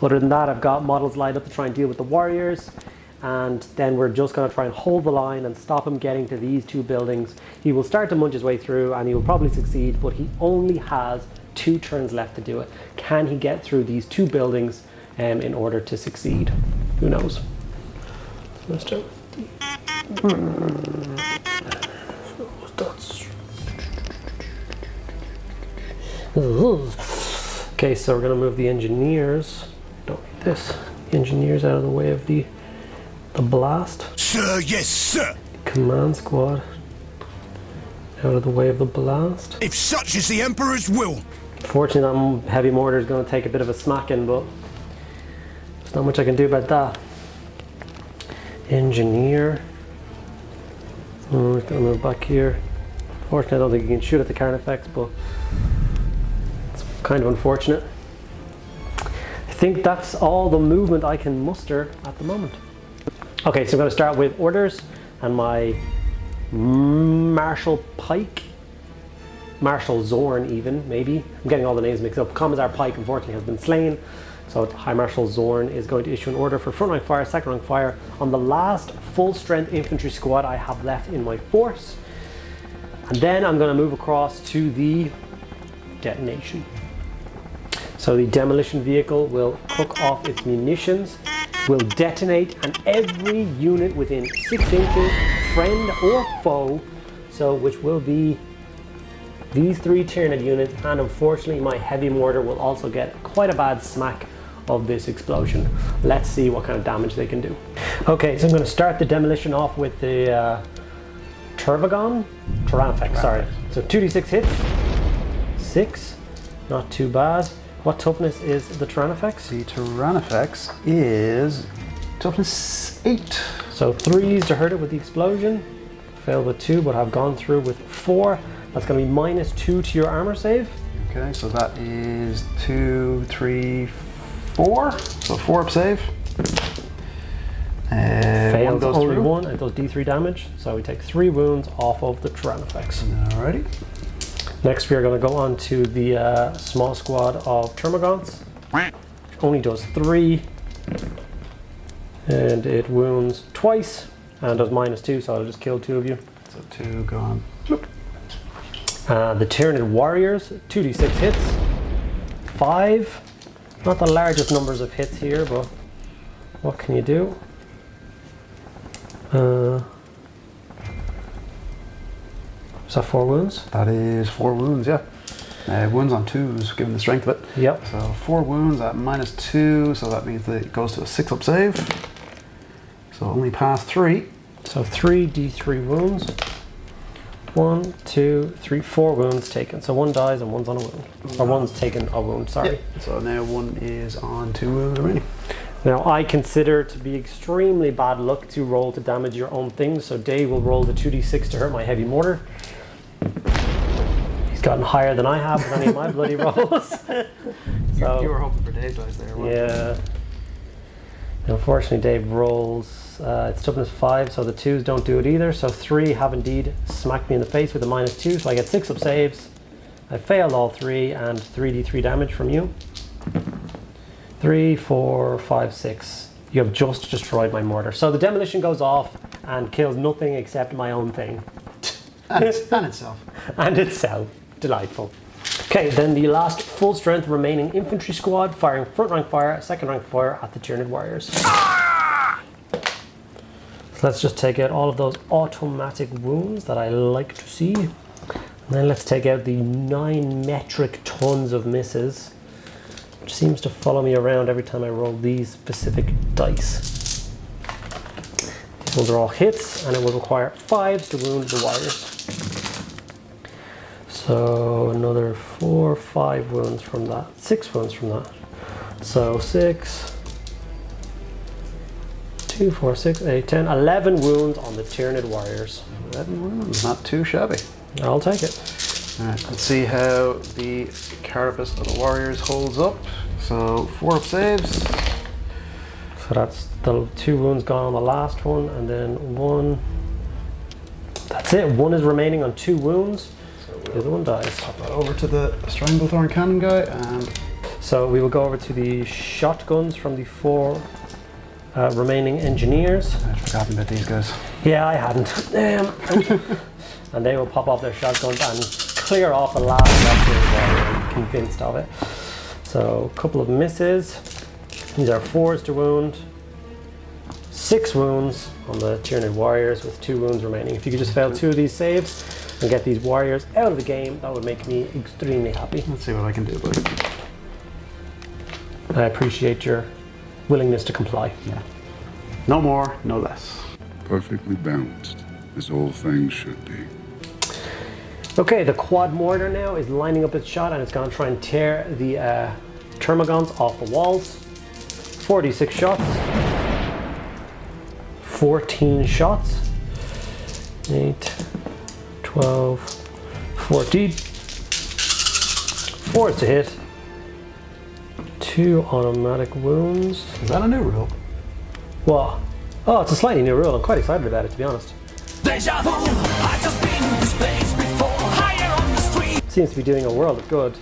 Other than that, I've got models lined up to try and deal with the warriors, and then we're just going to try and hold the line and stop him getting to these 2 buildings. He will start to munch his way through and he will probably succeed, but he only has 2 turns left to do it. Can he get through these 2 buildings in order to succeed? Who knows? Let's start okay, so we're going to move the engineers. Don't need this. The engineers out of the way of the blast. Sir, yes, sir. Command squad out of the way of the blast. If such is the Emperor's will. Fortunately, that heavy mortar is going to take a bit of a smacking, but there's not much I can do about that. Engineer. Oh, he's going to move back here. Unfortunately, I don't think you can shoot at the Carnifex, but it's kind of unfortunate. I think that's all the movement I can muster at the moment. Okay, so I'm going to start with orders and my Marshal Pike. Marshal Zorn even, maybe. I'm getting all the names mixed up. Commissar Pike unfortunately has been slain. So High Marshal Zorn is going to issue an order for front rank fire, second rank fire on the last full strength infantry squad I have left in my force. And then I'm going to move across to the detonation. So the demolition vehicle will cook off its munitions, will detonate, and every unit within 6 inches, friend or foe, so which will be these 3 Tyranid units, and unfortunately my heavy mortar will also get quite a bad smack of this explosion. Let's see what kind of damage they can do. Okay, so I'm going to start the demolition off with the Tyranids, sorry. So 2d6 hits, 6, not too bad. What toughness is the Tyranids? The Tyranids is toughness 8. So 3s to hurt it with the explosion. Failed with 2, but have gone through with 4. That's going to be -2 to your armor save. Okay, so that is 2, 3, 4. So 4 up save. Fails goes only through. 1 and does d3 damage. So we take 3 wounds off of the Tyranids. Alrighty. Next we are going to go on to the small squad of Termagants. Only does 3. And it wounds twice and does -2, so I'll just kill 2 of you. So 2 gone. The Tyranid Warriors, 2d6 hits, 5. Not the largest numbers of hits here, but what can you do? Is that 4 wounds? That is 4 wounds, yeah. Wounds on 2s, given the strength of it. Yep. So 4 wounds at -2, so that means that it goes to a 6 up save. So only pass 3. So 3 d3 wounds. 1, 2, 3, 4 wounds taken. So 1 dies and 1's on a wound. Or 1's taken a wound, sorry. Yep. So now 1 is on 2 wounds remaining. Now I consider it to be extremely bad luck to roll to damage your own things. So Dave will roll the 2d6 to hurt my heavy mortar. He's gotten higher than I have with any of my bloody rolls. So, you were hoping for Dave dice there, weren't you? yeah. Unfortunately, Dave rolls, it's toughness 5, so the 2s don't do it either. So 3 have indeed smacked me in the face with a -2, so I get 6 up saves. I failed all 3 and 3d3 damage from you. 3, 4, 5, 6. You have just destroyed my mortar. So the demolition goes off and kills nothing except my own thing. And itself. And itself. Delightful. Okay, then the last full strength remaining infantry squad firing front rank fire, second rank fire at the Tyranid Warriors. So let's just take out all of those automatic wounds that I like to see. And then let's take out the 9 metric tons of misses, which seems to follow me around every time I roll these specific dice. These ones are all hits, and it will require 5s to wound the Warriors. So another 4, 5 wounds from that, 6 wounds from that. So 6, 2, 4, 6, 8, 10, 11 wounds on the Tyranid Warriors. 11 wounds, not too shabby. I'll take it. Alright, let's see how the carapace of the Warriors holds up. So 4 up saves. So that's the 2 wounds gone on the last one, and then 1. That's it, 1 is remaining on 2 wounds. The other one dies. Pop that over to the Stranglethorn Cannon guy, and so we will go over to the shotguns from the 4 remaining engineers. I'd forgotten about these guys. Yeah, I hadn't. And they will pop off their shotguns and clear off the last Warrior. I'm convinced of it. So a couple of misses. These are 4s to wound. 6 wounds on the Tyranid Warriors with 2 wounds remaining. If you could just fail 2 of these saves and get these Warriors out of the game, that would make me extremely happy. Let's see what I can do, buddy. I appreciate your willingness to comply. Yeah. No more, no less. Perfectly balanced, as all things should be. Okay, the quad mortar now is lining up its shot, and it's going to try and tear the Termagants off the walls. 46 shots. 14 shots. 8, 12, 14. 4 to hit. 2 automatic wounds. Is that a new rule? What? Oh, it's a slightly new rule. I'm quite excited about it, to be honest. Deja vu, I just been in this place before. Higher on the street. Seems to be doing a world of good.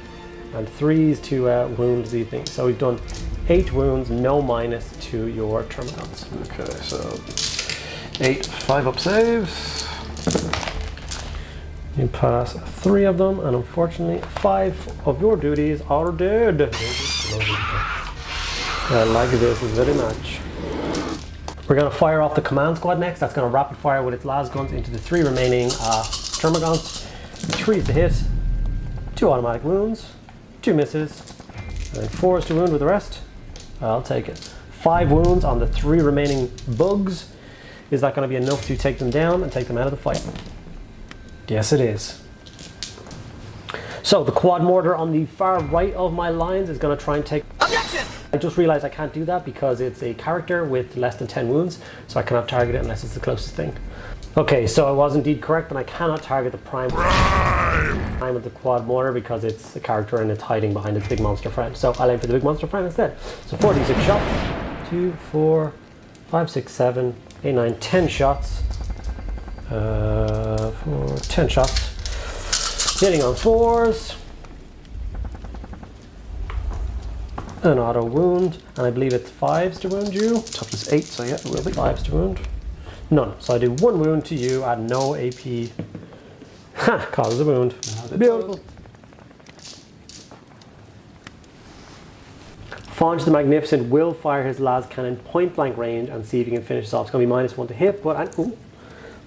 And 3s to wound these things. So we've done 8 wounds, no minus to your terminals. Okay, so 8 5-up saves. You pass 3 of them, and unfortunately 5 of your duties are dead. I like this very much. We're going to fire off the command squad next. That's going to rapid fire with its las guns into the 3 remaining termagants. 3 is to hit, 2 automatic wounds, 2 misses, and 4 is to wound with the rest. I'll take it. 5 wounds on the 3 remaining bugs. Is that going to be enough to take them down and take them out of the fight? Yes, it is. So the quad mortar on the far right of my lines is going to try and take... Objection! I just realized I can't do that because it's a character with less than 10 wounds, so I cannot target it unless it's the closest thing. Okay, so I was indeed correct, and I cannot target the prime of the quad mortar because it's a character and it's hiding behind its big monster friend. So I'll aim for the big monster friend instead. So 46 shots. 2, 4, 5, 6, 7, 8, 9, 10 shots. 10 shots. Hitting on 4s. An auto wound, and I believe it's 5s to wound you. Toughness 8, so yeah, it will be. 5s to wound. None. So I do 1 wound to you at no AP. Ha! Causes a wound. Beautiful. Fonge the Magnificent will fire his las cannon point blank range and see if he can finish this off. It's going to be -1 to hit, but it's going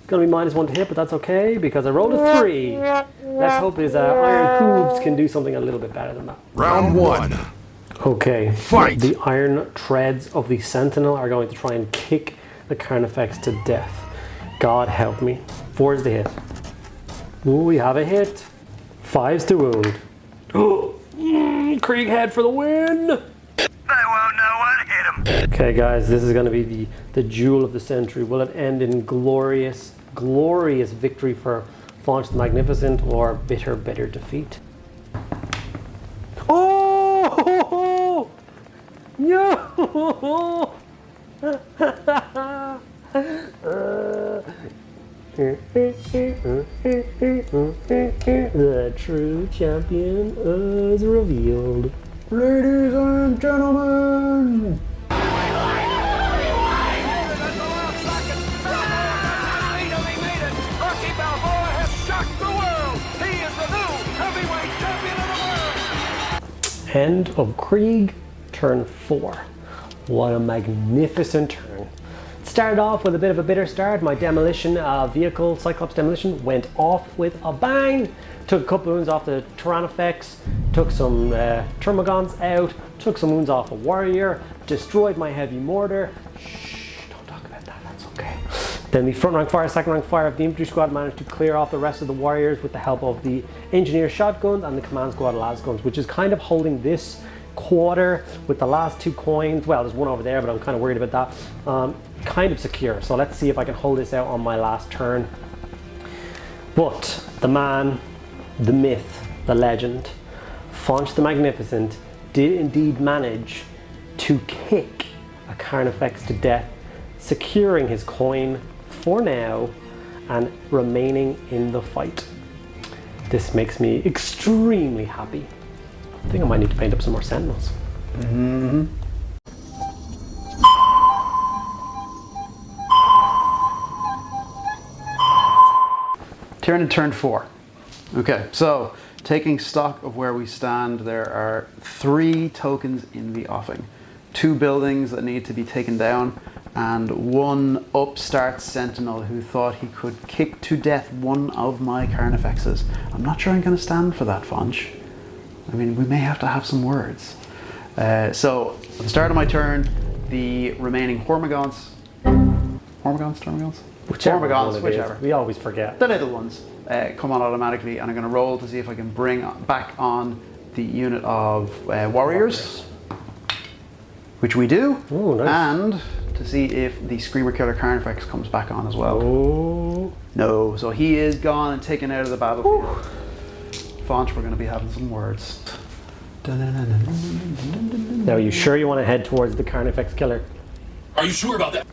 to be -1 to hit, but that's okay because I rolled a 3. Let's hope his iron hooves can do something a little bit better than that. Round 1. Okay. Fight. The iron treads of the Sentinel are going to try and kick the Carnifex to death. God help me. 4s to hit. Ooh, we have a hit. 5s to wound. Krieg head for the win. They won't know what hit him. Okay, guys, this is going to be the duel of the century. Will it end in glorious, glorious victory for Fonge the Magnificent or bitter, bitter defeat? Oh! Yo! The true champion is revealed. Ladies and gentlemen! End of Krieg, turn 4. What a magnificent turn. It started off with a bit of a bitter start. My demolition vehicle, Cyclops demolition, went off with a bang. Took a couple wounds off the Tyranifex, took some Termagants out, took some wounds off a warrior, destroyed my heavy mortar. Shh, don't talk about that, that's okay. Then the front rank fire, second rank fire of the infantry squad managed to clear off the rest of the warriors with the help of the engineer shotguns and the command squad las guns, which is kind of holding this quarter with the last 2 coins. Well, there's one over there, but I'm kind of worried about that. Kind of secure. So let's see if I can hold this out on my last turn. But the man, the myth, the legend, Fonge the Magnificent did indeed manage to kick a Carnifex to death, securing his coin for now and remaining in the fight. This makes me extremely happy. I think I might need to paint up some more sentinels. Tyranid turn 4. Okay, so taking stock of where we stand, there are 3 tokens in the offing. 2 buildings that need to be taken down, and 1 upstart sentinel who thought he could kick to death one of my Carnifexes. I'm not sure I'm going to stand for that, Fonge. I mean, we may have to have some words. So, at the start of my turn, the remaining Hormagants, whichever. We always forget. The little ones come on automatically, and I'm going to roll to see if I can bring back on the unit of warriors, which we do. Ooh, nice. And to see if the Screamer Killer Carnifex comes back on as well. Oh. No, so he is gone and taken out of the battlefield. Ooh. Fonch, we're going to be having some words. Now, are you sure you want to head towards the Carnifex killer? Are you sure about that?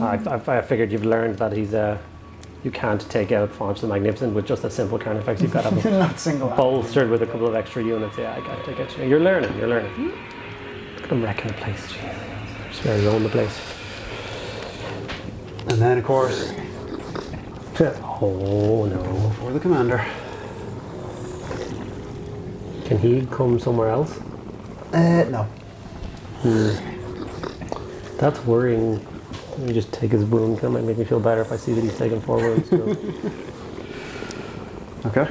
I figured you've learned that he's you can't take out Fonch the Magnificent with just a simple Carnifex. You've got to have him Not single bolstered with a couple of extra units. Yeah, I got to take it. You're learning. Look at him wrecking the place. Jeez. I swear you own the place. And then, of course, oh no. for the commander. Can he come somewhere else? No. That's worrying. Let me just take his wound. That might make me feel better if I see that he's taken 4 wounds. So. Okay.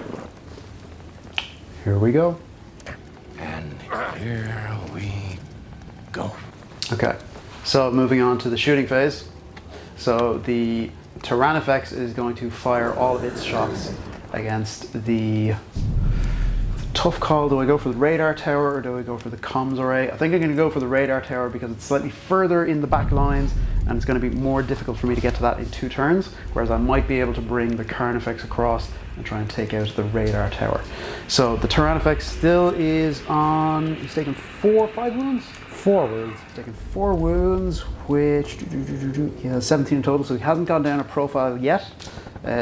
Here we go. And here we go. Okay. So moving on to the shooting phase. So the Tyranifex is going to fire all of its shots against the tough call. Do I go for the radar tower or do I go for the comms array? I think I'm going to go for the radar tower because it's slightly further in the back lines and it's going to be more difficult for me to get to that in 2 turns, whereas I might be able to bring the Carnifex across and try and take out the radar tower. So the Tyranifex still is on, he's taken 4 or 5 wounds? 4 wounds. He's taken 4 wounds, which he has 17 in total, so he hasn't gone down a profile yet.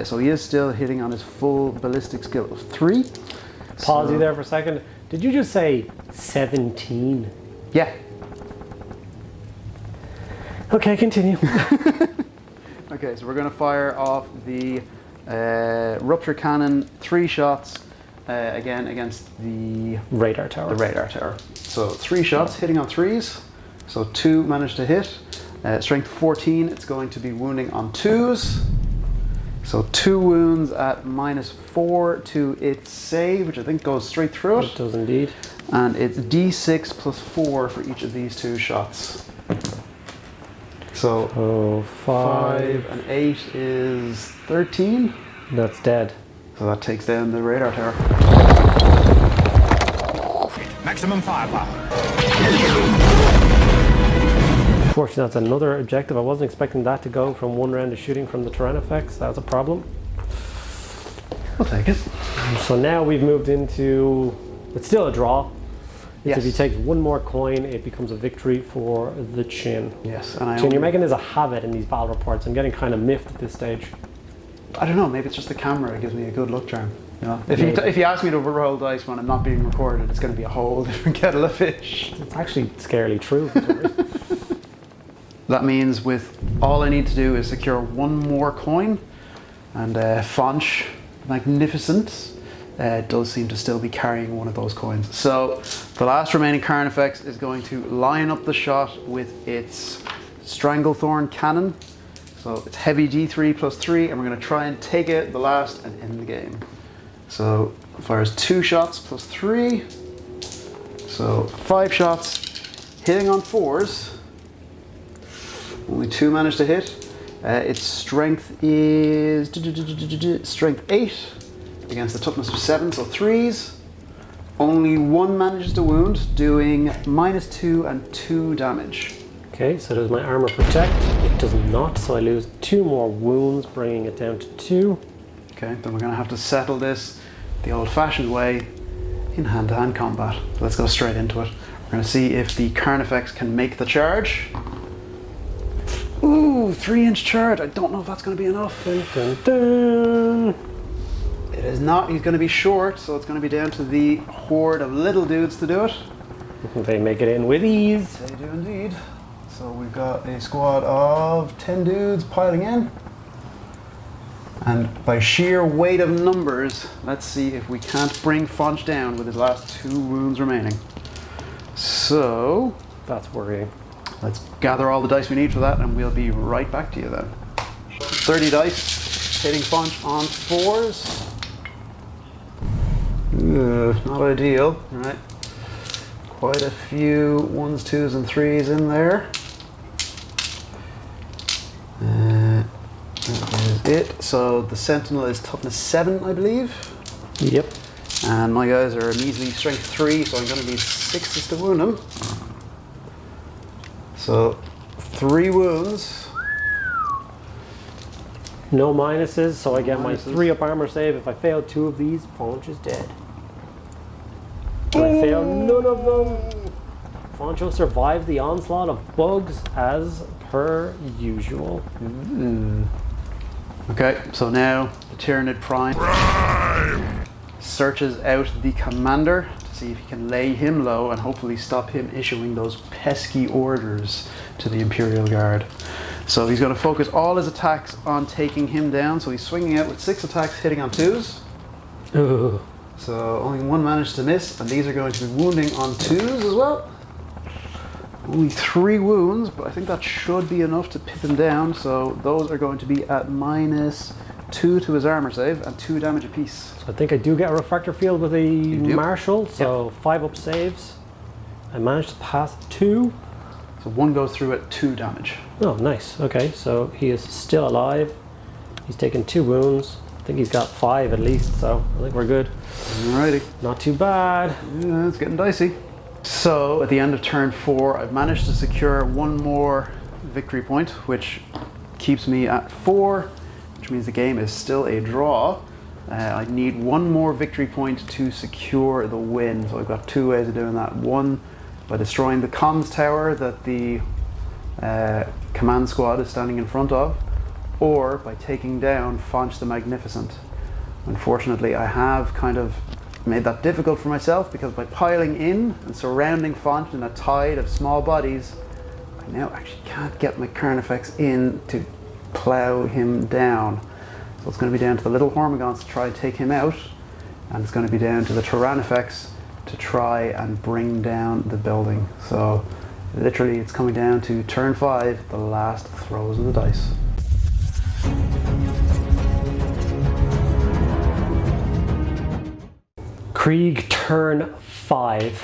So he is still hitting on his full ballistic skill of 3. Pause you there for a second. Did you just say 17? Yeah. Okay, continue. Okay, so we're going to fire off the rupture cannon, 3 shots again against the radar tower. So 3 shots hitting on 3s. So 2 managed to hit. Strength 14. It's going to be wounding on 2s. So 2 wounds at -4 to its save, which I think goes straight through it. It does indeed. And it's D6 plus 4 for each of these 2 shots. So 5 and 8 is 13. That's dead. So that takes down the radar tower. Maximum firepower. Unfortunately, that's another objective. I wasn't expecting that to go from 1 round of shooting from the Tyranifex. That's a problem. I'll take it. So now we've moved into, it's still a draw. Yes. If he takes 1 more coin, it becomes a victory for the Chin. Yes, and Chin, you're making this a habit in these battle reports. I'm getting kind of miffed at this stage. I don't know, maybe it's just the camera. It gives me a good luck charm. You know? If you ask me to roll dice when I'm not being recorded, it's going to be a whole different kettle of fish. It's actually scarily true. That means with all I need to do is secure 1 more coin, and Fonch, Magnificent, does seem to still be carrying 1 of those coins. So the last remaining Carnifex is going to line up the shot with its Stranglethorn cannon. So it's heavy D3 plus 3, and we're going to try and take out the last and end the game. So fires 2 shots plus 3. So 5 shots, hitting on 4s. Only 2 managed to hit. Its strength is strength 8 against the toughness of 7, so 3s. Only 1 manages to wound, doing -2 and 2 damage. Okay, so does my armor protect? It does not, so I lose 2 more wounds, bringing it down to 2. Okay, then we're going to have to settle this the old-fashioned way in hand-to-hand combat. Let's go straight into it. We're going to see if the Carnifex can make the charge. Ooh, 3-inch charge. I don't know if that's going to be enough. Dun, dun, dun. It is not. He's going to be short, so it's going to be down to the horde of little dudes to do it. They make it in with ease. They do indeed. So we've got a squad of 10 dudes piling in. And by sheer weight of numbers, let's see if we can't bring Fonch down with his last 2 wounds remaining. So That's worrying. let's gather all the dice we need for that, and we'll be right back to you then. 30 dice, hitting Fonch on 4s. Not ideal, right? Quite a few 1s, 2s, and 3s in there. That is it. So the Sentinel is toughness 7, I believe. Yep. And my guys are a measly strength 3, so I'm going to need 6s to wound him. So 3 wounds. No minuses, so I get my minuses. 3 up armor save. If I fail 2 of these, Faunch is dead. If I fail none of them, Faunch will survive the onslaught of bugs as per usual. Okay, so now the Tyranid Prime searches out the commander to see if he can lay him low and hopefully stop him issuing those pesky orders to the Imperial Guard. So he's going to focus all his attacks on taking him down. So he's swinging out with 6 attacks hitting on 2s. Ugh. So only 1 managed to miss, and these are going to be wounding on 2s as well. Only 3 wounds, but I think that should be enough to pip him down. So those are going to be at -2 to his armor save and 2 damage apiece. So I think I do get a refractor field with a marshal, so 5 up saves. I managed to pass 2. So 1 goes through at 2 damage. Oh, nice. Okay, so he is still alive. He's taken 2 wounds. I think he's got 5 at least, so I think we're good. Alrighty. Not too bad. Yeah, it's getting dicey. So at the end of turn 4, I've managed to secure 1 more victory point, which keeps me at 4, which means the game is still a draw. I need 1 more victory point to secure the win. So I've got 2 ways of doing that. 1, by destroying the comms tower that the command squad is standing in front of, or by taking down Faunch the Magnificent. Unfortunately, I have kind of made that difficult for myself, because by piling in and surrounding Faunch in a tide of small bodies, I now actually can't get my Carnifex in to plow him down. So it's going to be down to the little Hormagaunts to try and take him out, and it's going to be down to the Tyrannifex to try and bring down the building. So literally it's coming down to turn 5, the last throws of the dice. Krieg turn 5.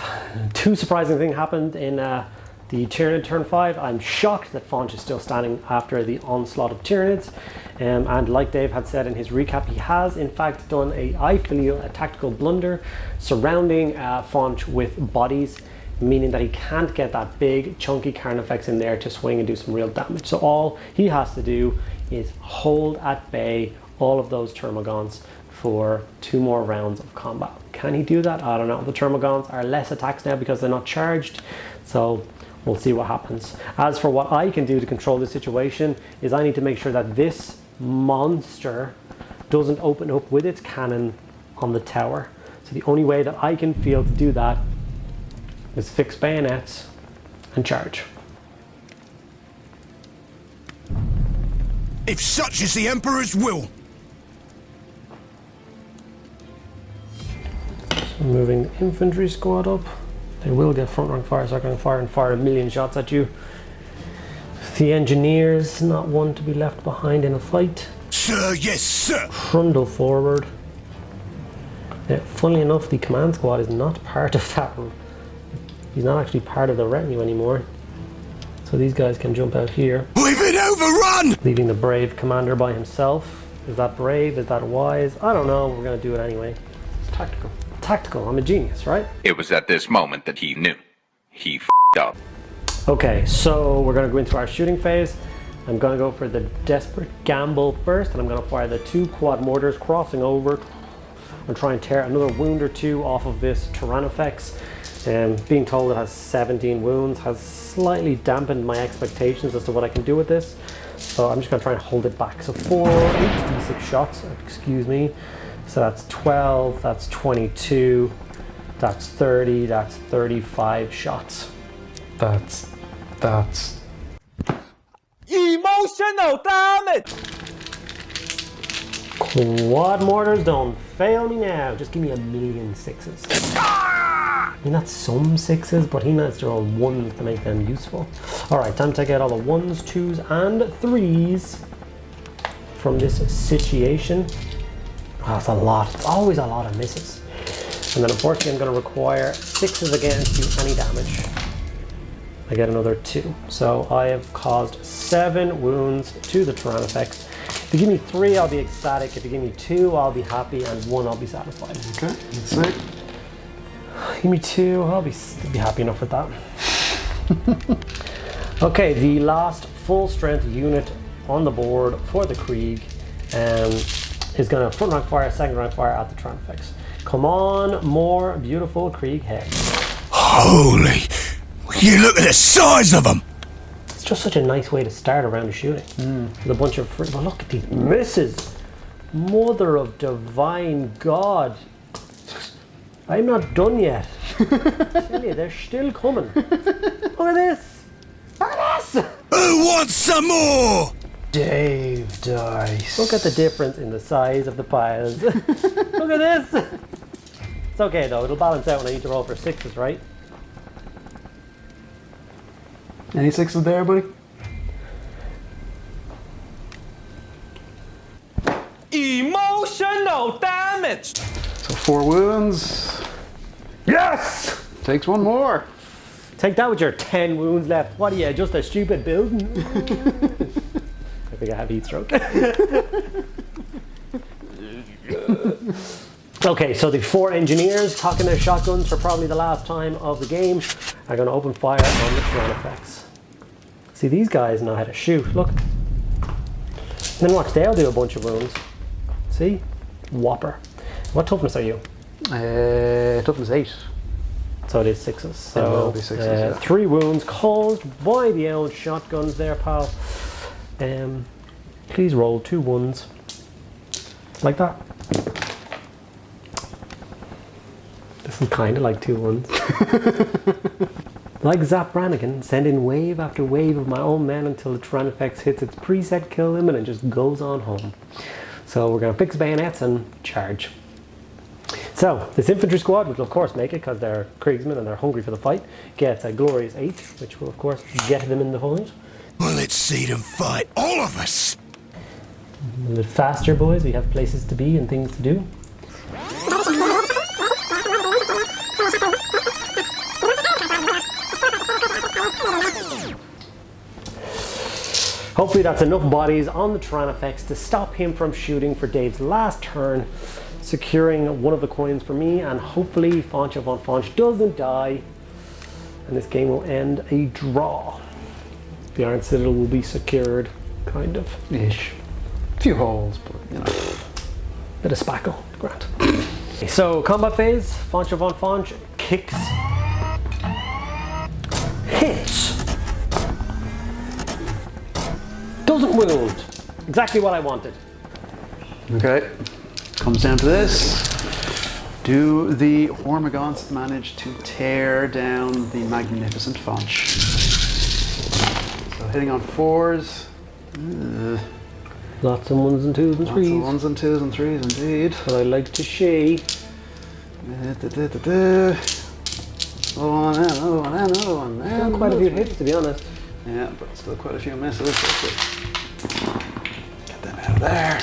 2 surprising things happened in the Tyranid turn 5. I'm shocked that Faunch is still standing after the onslaught of Tyranids. And like Dave had said in his recap, he has in fact done I feel, a tactical blunder surrounding Faunch with bodies, meaning that he can't get that big chunky Carnifex in there to swing and do some real damage. So all he has to do is hold at bay all of those Termagants for 2 more rounds of combat. Can he do that? I don't know. The Termagants are less attacks now because they're not charged, so we'll see what happens. As for what I can do to control the situation, is I need to make sure that this monster doesn't open up with its cannon on the tower. So the only way that I can feel to do that is fix bayonets and charge. If such is the Emperor's will. So moving the infantry squad up. They will get front rank fire, so they're going to fire a million shots at you. The engineers, not one to be left behind in a fight. Sir, yes, sir. Trundle forward. Funnily enough, the command squad is not part of that. He's not actually part of the retinue anymore. So these guys can jump out here. We've been overrun! Leaving the brave commander by himself. Is that brave? Is that wise? I don't know. We're going to do it anyway. It's tactical. Tactical. I'm a genius, right? It was at this moment that he knew. He f***ed up. Okay, so we're going to go into our shooting phase. I'm going to go for the desperate gamble first, and I'm going to fire the 2 quad mortars crossing over and try and tear another wound or 2 off of this Tyrannifex. Being told it has 17 wounds has slightly dampened my expectations as to what I can do with this. So I'm just going to try and hold it back. So 4 86 shots, excuse me. So that's 12, that's 22, that's 30, that's 35 shots. That's Emotional damage! Quad mortars, don't fail me now. Just give me a million 6s. I mean, that's some 6s, but he needs to roll 1s to make them useful. All right, time to take out all the 1s, 2s, and 3s from this situation. Oh, that's a lot. It's always a lot of misses. And then unfortunately, I'm going to require 6s again to do any damage. I get another 2. So I have caused 7 wounds to the Tyrannifex. If you give me 3, I'll be ecstatic. If you give me 2, I'll be happy, and 1, I'll be satisfied. Okay, let's see. Give me 2, I'll be happy enough with that. Okay, the last full strength unit on the board for the Krieg is going to front rank fire, second rank fire at the Tranfix. Come on, more beautiful Krieg heads. Holy! You look at the size of them! It's just such a nice way to start a round of shooting. With a bunch of well, look at these misses. Mother of divine God. I'm not done yet. I tell you, they're still coming. Look at this. Look at this. Who wants some more? Dave Dice. Look at the difference in the size of the piles. Look at this. It's okay though, it'll balance out when I need to roll for 6s, right? Any 6s there, buddy? Emotional damage. So 4 wounds. Yes! Takes 1 more. Take that with your 10 wounds left. What are you, just a stupid building? I think I have heat stroke. Okay, so the 4 engineers cocking their shotguns for probably the last time of the game are going to open fire on the Tyranid. See, these guys know how to shoot. Look. Then watch, they'll do a bunch of wounds. See? Whopper. What toughness are you? Toughness 8. So it is 6s. So It will be 6s, yeah. 3 wounds caused by the old shotguns there, pal. Please roll 2 1s. Like that. This is kind of like 2 1s. Like Zap Brannigan, send in wave after wave of my own men until the Tyranid hits its preset kill limit and just goes on home. So we're going to fix bayonets and charge. So this infantry squad, which will of course make it because they're Kriegsmen and they're hungry for the fight, gets a glorious 8, which will of course get them in the fight. Well, let's see them fight, all of us! A little faster, boys. We have places to be and things to do. Hopefully that's enough bodies on the Tyranid to stop him from shooting for Dave's last turn, securing one of the coins for me, and hopefully Foncha von Fonch doesn't die and this game will end a draw. The Iron Citadel will be secured, kind of. Ish. Few holes, but you know. Bit of spackle, grand. So combat phase, Foncha von Fonch kicks, hits, doesn't wound. Exactly what I wanted. Okay, comes down to this. Do the Hormagaunts manage to tear down the magnificent Fonch? So hitting on 4s. Lots of 1s and 2s and 3s. Lots of 1s and 2s and 3s indeed. But I like to see. Another one, another one, another one. Still quite a few hits, to be honest. Yeah, but still quite a few misses. Get them out of there.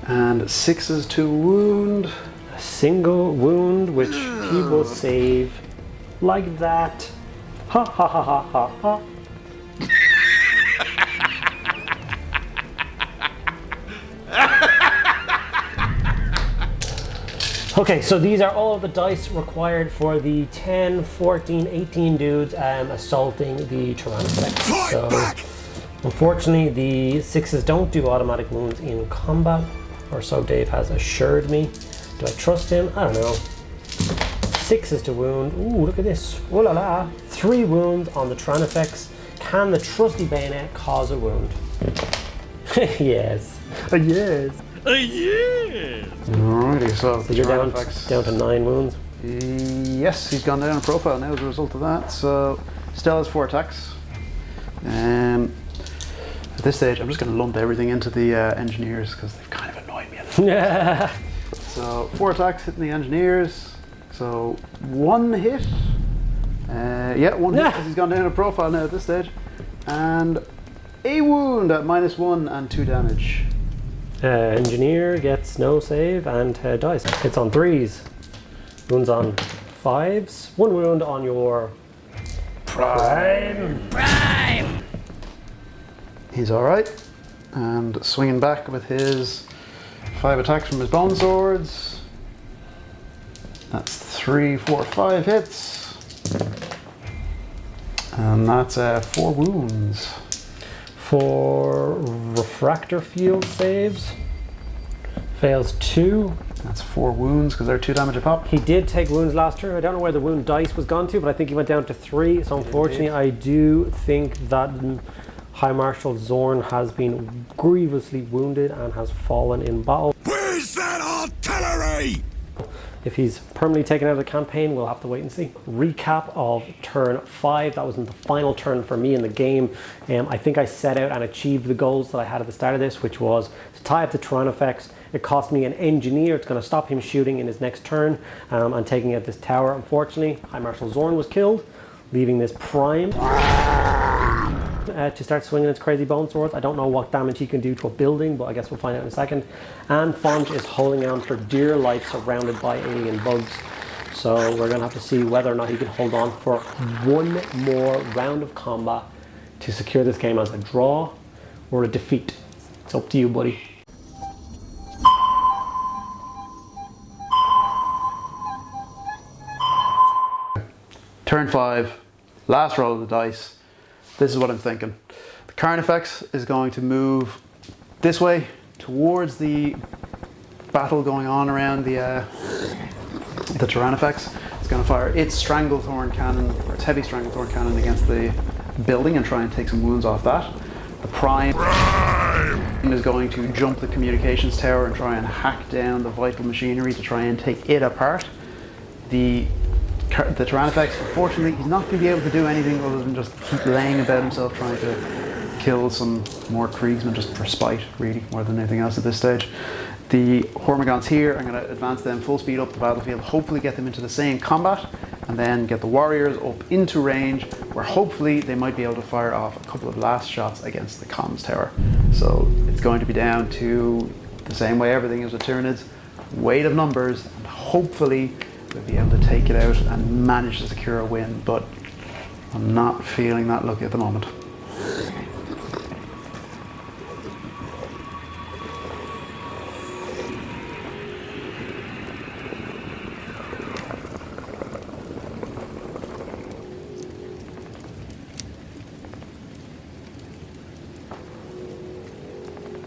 And 6s to wound. A single wound, which he will save like that. Ha ha ha ha ha ha. Okay, so these are all of the dice required for the 10, 14, 18 dudes assaulting the Tyranid. So, unfortunately, the 6s don't do automatic wounds in combat, or so Dave has assured me. Do I trust him? I don't know. 6s to wound. Ooh, look at this. Oh la la. 3 wounds on the Tyranid. Can the trusty bayonet cause a wound? Yes. Yes. Alrighty, so you're down to 9 wounds. Yes, he's gone down in profile now as a result of that. So still has 4 attacks. At this stage, I'm just going to lump everything into the engineers because they've kind of annoyed me a little bit. So 4 attacks hitting the engineers. So 1 hit. Yeah, 1 hit because he's gone down in profile now at this stage. And a wound at -1 and 2 damage. Engineer gets no save and dies. Hits on 3s. Wounds on 5s. 1 wound on your prime. He's alright. And swinging back with his 5 attacks from his bone swords. That's 3, 4, 5 hits. And that's 4 wounds. For refractor field saves, fails 2. That's 4 wounds because they're 2 damage a pop. He did take wounds last turn. I don't know where the wound dice was gone to, but I think he went down to 3. So unfortunately, I do think that High Marshal Zorn has been grievously wounded and has fallen in battle. Where's that artillery? If he's permanently taken out of the campaign, we'll have to wait and see. Recap of turn 5. That was the final turn for me in the game. I think I set out and achieved the goals that I had at the start of this, which was to tie up the Tyranids. It cost me an engineer. It's going to stop him shooting in his next turn and taking out this tower. Unfortunately, High Marshal Zorn was killed, leaving this prime to start swinging its crazy bone swords. I don't know what damage he can do to a building, but I guess we'll find out in a second. And Fonge is holding on for dear life, surrounded by alien bugs. So we're going to have to see whether or not he can hold on for one more round of combat to secure this game as a draw or a defeat. It's up to you, buddy. Turn 5, last roll of the dice. This is what I'm thinking. The Carnifex is going to move this way towards the battle going on around the Tyrannifex. It's going to fire its Stranglethorn cannon, or its heavy Stranglethorn cannon against the building and try and take some wounds off that. The Prime is going to jump the communications tower and try and hack down the vital machinery to try and take it apart. The Tyrannifex, unfortunately, he's not going to be able to do anything other than just keep laying about himself trying to kill some more Kriegsmen just for spite, really, more than anything else at this stage. The Hormigons here, I'm going to advance them full speed up the battlefield, hopefully get them into the same combat, and then get the warriors up into range, where hopefully they might be able to fire off a couple of last shots against the comms tower. So it's going to be down to the same way everything is with Tyranids, weight of numbers, and hopefully we'll be able to take it out and manage to secure a win, but I'm not feeling that lucky at the moment.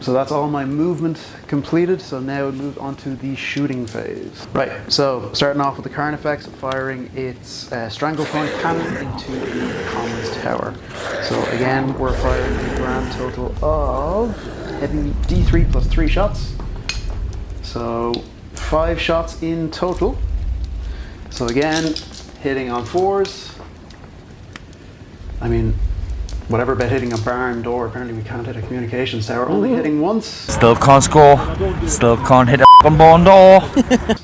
So that's all my movement completed, so now we move on to the shooting phase. Right, so starting off with the Carnifex, firing its Stranglethorn cannon into the comms tower. So again, we're firing a grand total of heavy D3 plus 3 shots. So 5 shots in total. So again, hitting on 4s. I mean, whatever about hitting a barn door, apparently we can't hit a communications tower, only hitting once. Still can't score, still can't hit a barn door.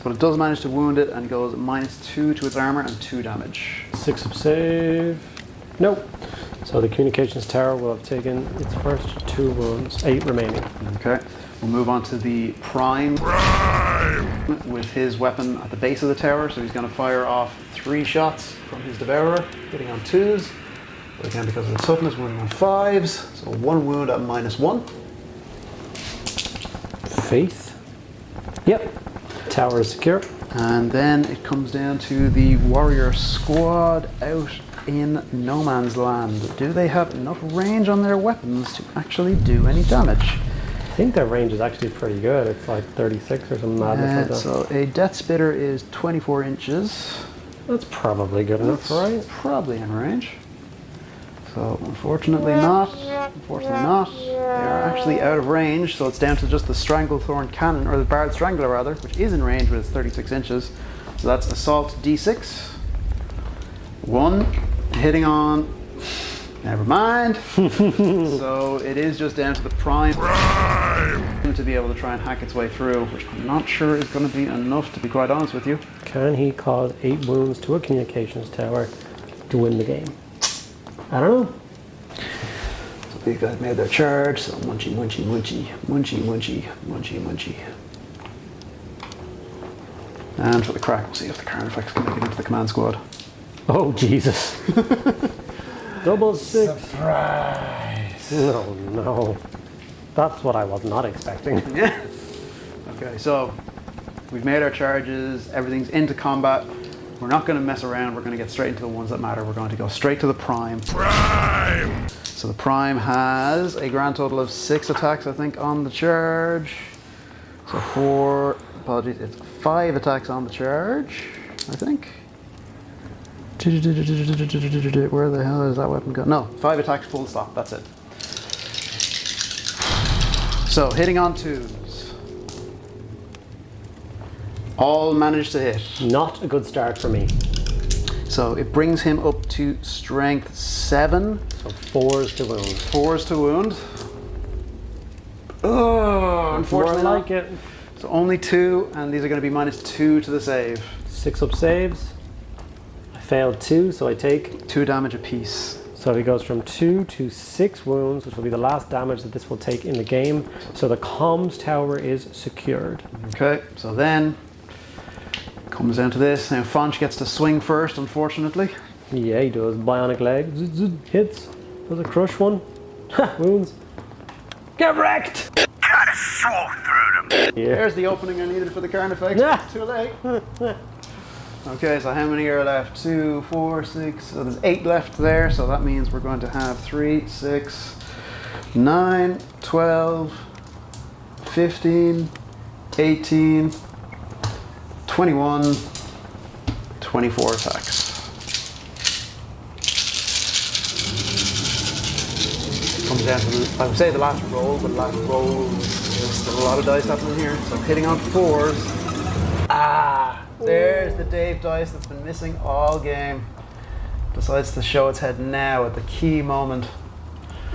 But it does manage to wound it and goes -2 to its armor and 2 damage. 6 of save. Nope. So the communications tower will have taken its first 2 wounds, 8 remaining. Okay, we'll move on to the Prime with his weapon at the base of the tower. So he's going to fire off 3 shots from his Devourer, hitting on 2s. But again, because of the toughness, wounding on 5s, so 1 wound at -1. Faith. Yep. Tower is secure. And then it comes down to the warrior squad out in no man's land. Do they have enough range on their weapons to actually do any damage? I think their range is actually pretty good. It's like 36 or something madness like that. So a Death Spitter is 24 inches. That's probably good enough, right? Probably in range. So unfortunately not. Unfortunately not. They are actually out of range, so it's down to just the Stranglethorn cannon, or the Bard Strangler rather, which is in range with its 36 inches. So that's Assault D6. 1 hitting on. Never mind. So it is just down to the Prime to be able to try and hack its way through, which I'm not sure is going to be enough, to be quite honest with you. Can he cause 8 wounds to a communications tower to win the game? I don't know. So these guys made their charge, so munchy, munchy, munchy, munchy, munchy, munchy, munchy. And for the crack, we'll see if the Carnifex can make it into the command squad. Oh, Jesus. Double 6. Surprise! No, no. That's what I was not expecting. Yeah. Okay, so we've made our charges, everything's into combat. We're not going to mess around, we're going to get straight into the ones that matter. We're going to go straight to the Prime. So the Prime has a grand total of 6 attacks, I think, on the charge. So 4, apologies, it's 5 attacks on the charge, I think. Where the hell is that weapon go? No, 5 attacks full stop, that's it. So hitting on 2s. All managed to hit. Not a good start for me. So it brings him up to strength 7. So 4s to wound. 4s to wound. Oh, unfortunately More like it. So only 2, and these are going to be -2 to the save. 6 up saves. I failed 2, so I take 2 damage apiece. So he goes from 2 to 6 wounds, which will be the last damage that this will take in the game. So the comms tower is secured. Okay, so then comes down to this. Now Fonch gets to swing first, unfortunately. Yeah, he does. Bionic leg. Hits. Does a crush one. Wounds. Get wrecked! Kind of saw through them. Yeah. There's the opening I needed for the Carnifex. Too late. Okay, so how many are left? 2, 4, 6. So there's 8 left there. So that means we're going to have 3, 6, 9, 12, 15, 18, 21, 24 attacks. Comes down to, I would say the last roll, but the last roll, there's still a lot of dice happening here. So hitting on 4s. There's the Dave dice that's been missing all game. Decides to show its head now at the key moment.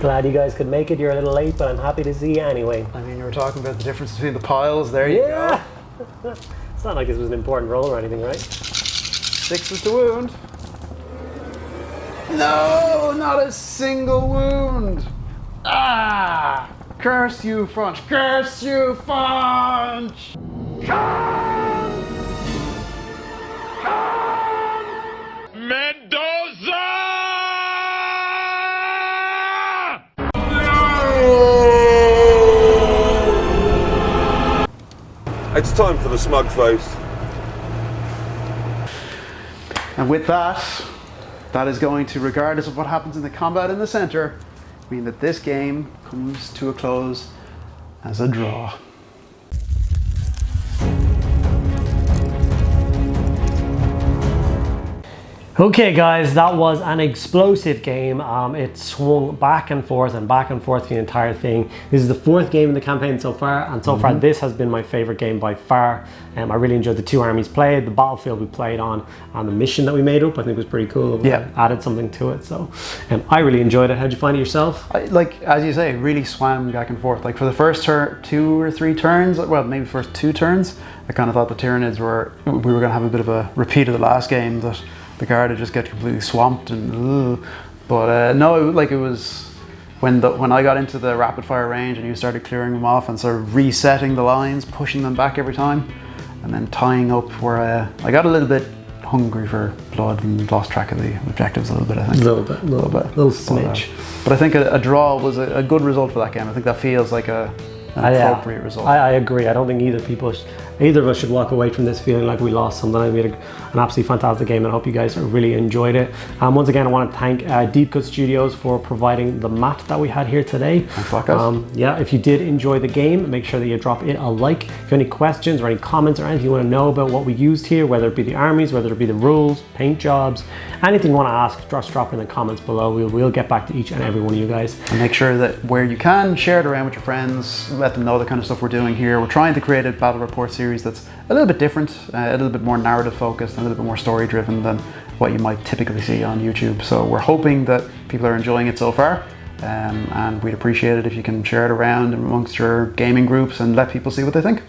Glad you guys could make it. You're a little late, but I'm happy to see you anyway. I mean, you were talking about the difference between the piles. There you go. It's not like this was an important roll or anything, right? 6s to wound. No, not a single wound. Curse you, Fonch. Curse you, Fonch. Mendoza! It's time for the smug face. And with that, that is going to, regardless of what happens in the combat in the center, mean that this game comes to a close as a draw. Okay guys, that was an explosive game. It swung back and forth for the entire thing. This is the 4th game in the campaign so far, and so far this has been my favorite game by far. I really enjoyed the 2 armies played, the battlefield we played on, and the mission that we made up. I think was pretty cool. Yeah. Added something to it, so I really enjoyed it. How'd you find it yourself? Like, as you say, really swam back and forth. Like for the first 2 or 3 turns, well, maybe first 2 turns, I kind of thought the Tyranids we were going to have a bit of a repeat of the last game, that the guard would just get completely swamped and but no, like it was when I got into the rapid fire range and you started clearing them off and sort of resetting the lines, pushing them back every time, and then tying up where I got a little bit hungry for blood and lost track of the objectives a little bit, I think. A little bit. Smidge. But I think a draw was a good result for that game. I think that feels like an appropriate result. I agree. I don't think either of us should walk away from this feeling like we lost something. I made an absolutely fantastic game, and I hope you guys really enjoyed it. Once again, I want to thank Deep Cut Studios for providing the mat that we had here today. Yeah, if you did enjoy the game, make sure that you drop it a like. If you have any questions or any comments or anything you want to know about what we used here, whether it be the armies, whether it be the rules, paint jobs, anything you want to ask, just drop in the comments below. We'll get back to each and every one of you guys. And make sure that where you can, share it around with your friends, let them know the kind of stuff we're doing here. We're trying to create a battle report series that's a little bit different, a little bit more narrative focused, and a little bit more story driven than what you might typically see on YouTube. So we're hoping that people are enjoying it so far, and we'd appreciate it if you can share it around amongst your gaming groups and let people see what they think.